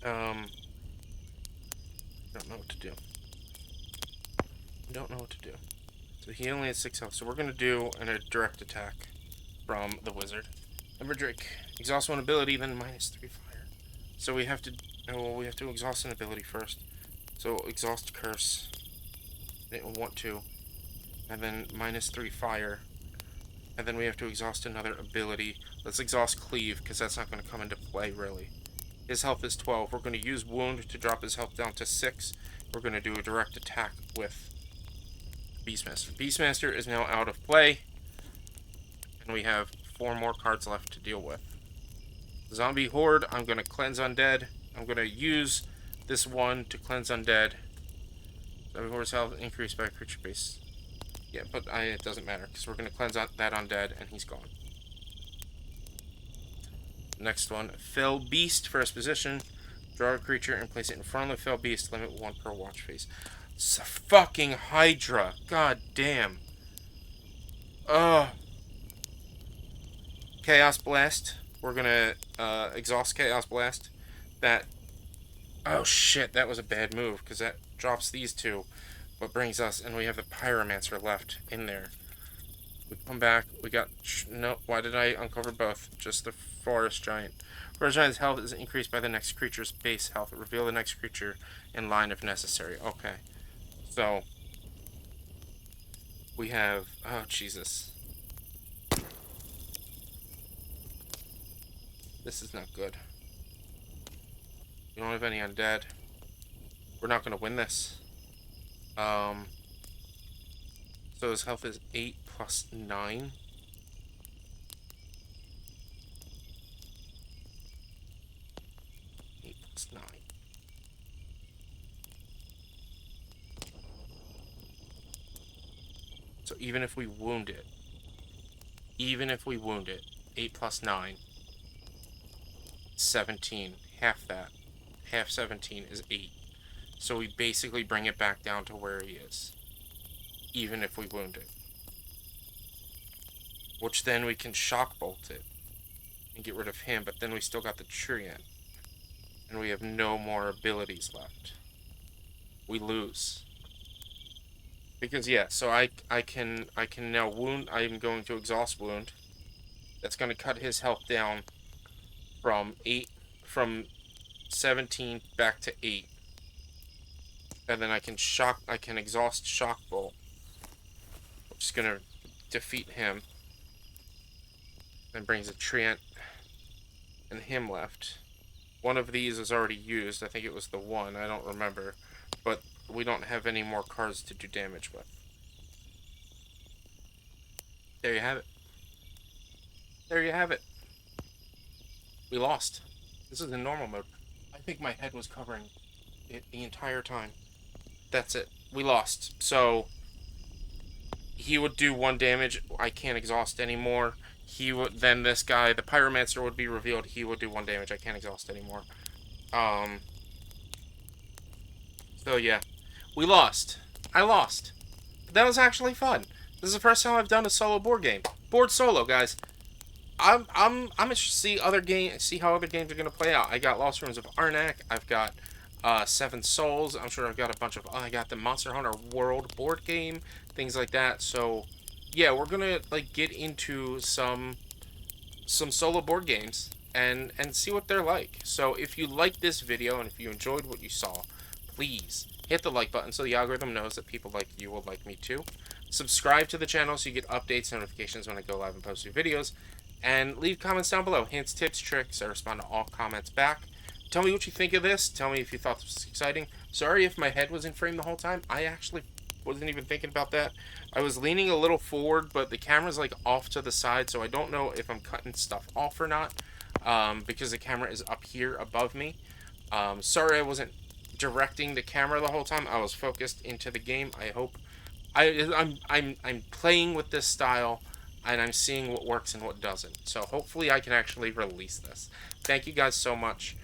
Don't know what to do. Don't know what to do. So he only has 6 health, so we're going to do a direct attack from the wizard. Drake, exhaust 1 ability, then -3 fire. So we have to, we have to exhaust an ability first. So exhaust curse. It will want to. And then -3 fire. And then we have to exhaust another ability. Let's exhaust cleave, because that's not going to come into play, really. His health is 12. We're going to use wound to drop his health down to 6. We're going to do a direct attack with Beastmaster. Beastmaster is now out of play. And we have 4 more cards left to deal with. Zombie Horde, I'm going to cleanse undead. I'm going to use this 1 to cleanse undead. Zombie Horde's health increased by creature base. Yeah, but it doesn't matter, because we're going to cleanse that undead, and he's gone. Next one, Fell Beast, first position. Draw a creature and place it in front of the Fell Beast. Limit 1 per watch phase. It's a fucking Hydra. God damn. Ugh. Chaos Blast. We're gonna exhaust Chaos Blast. That. Oh shit, that was a bad move, because that drops these 2. But brings us, and we have the Pyromancer left in there. We come back, we got, no, why did I uncover both? Just the Forest Giant. Forest Giant's health is increased by the next creature's base health. Reveal the next creature in line if necessary. Okay. So, we have, oh Jesus. This is not good. We don't have any undead. We're not going to win this. So his health is 8 plus 9. Plus 9. So even if we wound it, 8 plus 9, 17, half that. Half 17 is 8. So we basically bring it back down to where he is, even if we wound it. Which then we can shock bolt it and get rid of him, but then we still got the Treant. And we have no more abilities left. We lose. Because yeah, so I can now wound. I am going to exhaust wound. That's going to cut his health down from 17 back to 8. And then I can exhaust shock bolt, which is going to defeat him. And brings a Treant and him left. One of these is already used. I think it was the 1. I don't remember. But we don't have any more cards to do damage with. There you have it. There you have it. We lost. This is in normal mode. I think my head was covering it the entire time. That's it. We lost. So he would do 1 damage. I can't exhaust anymore. then this guy, the pyromancer, would be revealed. He would do 1 damage. I can't exhaust anymore. Um, so yeah, we lost. I lost. But that was actually fun. This is the first time I've done a solo board game. Board solo, guys. I'm interested to see see how other games are gonna play out. I got Lost Ruins of Arnak. I've got Seven Souls. I'm sure I've got a bunch of. I got the Monster Hunter World board game, things like that. So yeah, we're gonna like get into some solo board games and see what they're like. So if you liked this video and if you enjoyed what you saw, please hit the like button so the algorithm knows that people like you will like me too. Subscribe to the channel so you get updates, notifications when I go live and post new videos. And leave comments down below. Hints, tips, tricks. I respond to all comments back. Tell me what you think of this. Tell me if you thought this was exciting. Sorry if my head was in frame the whole time. I actually wasn't even thinking about that. I was leaning a little forward, but the camera's like off to the side, so I don't know if I'm cutting stuff off or not, because the camera is up here above me. Sorry I wasn't directing the camera the whole time. I was focused into the game. I hope I'm playing with this style and I'm seeing what works and what doesn't. So hopefully I can actually release this. Thank you guys so much.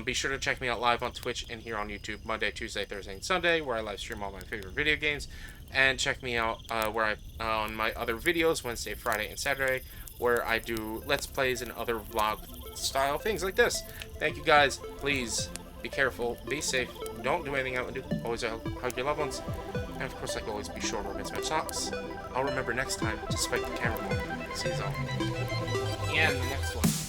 Be sure to check me out live on Twitch and here on YouTube Monday, Tuesday, Thursday, and Sunday, where I live stream all my favorite video games. And check me out on my other videos Wednesday, Friday, and Saturday, where I do Let's Plays and other vlog style things like this. Thank you guys. Please be careful, be safe, don't do anything I would do. Always hug your loved ones. And of course, like always, be sure to mismatch socks. I'll remember next time to spike the camera more. See you all. And the next one.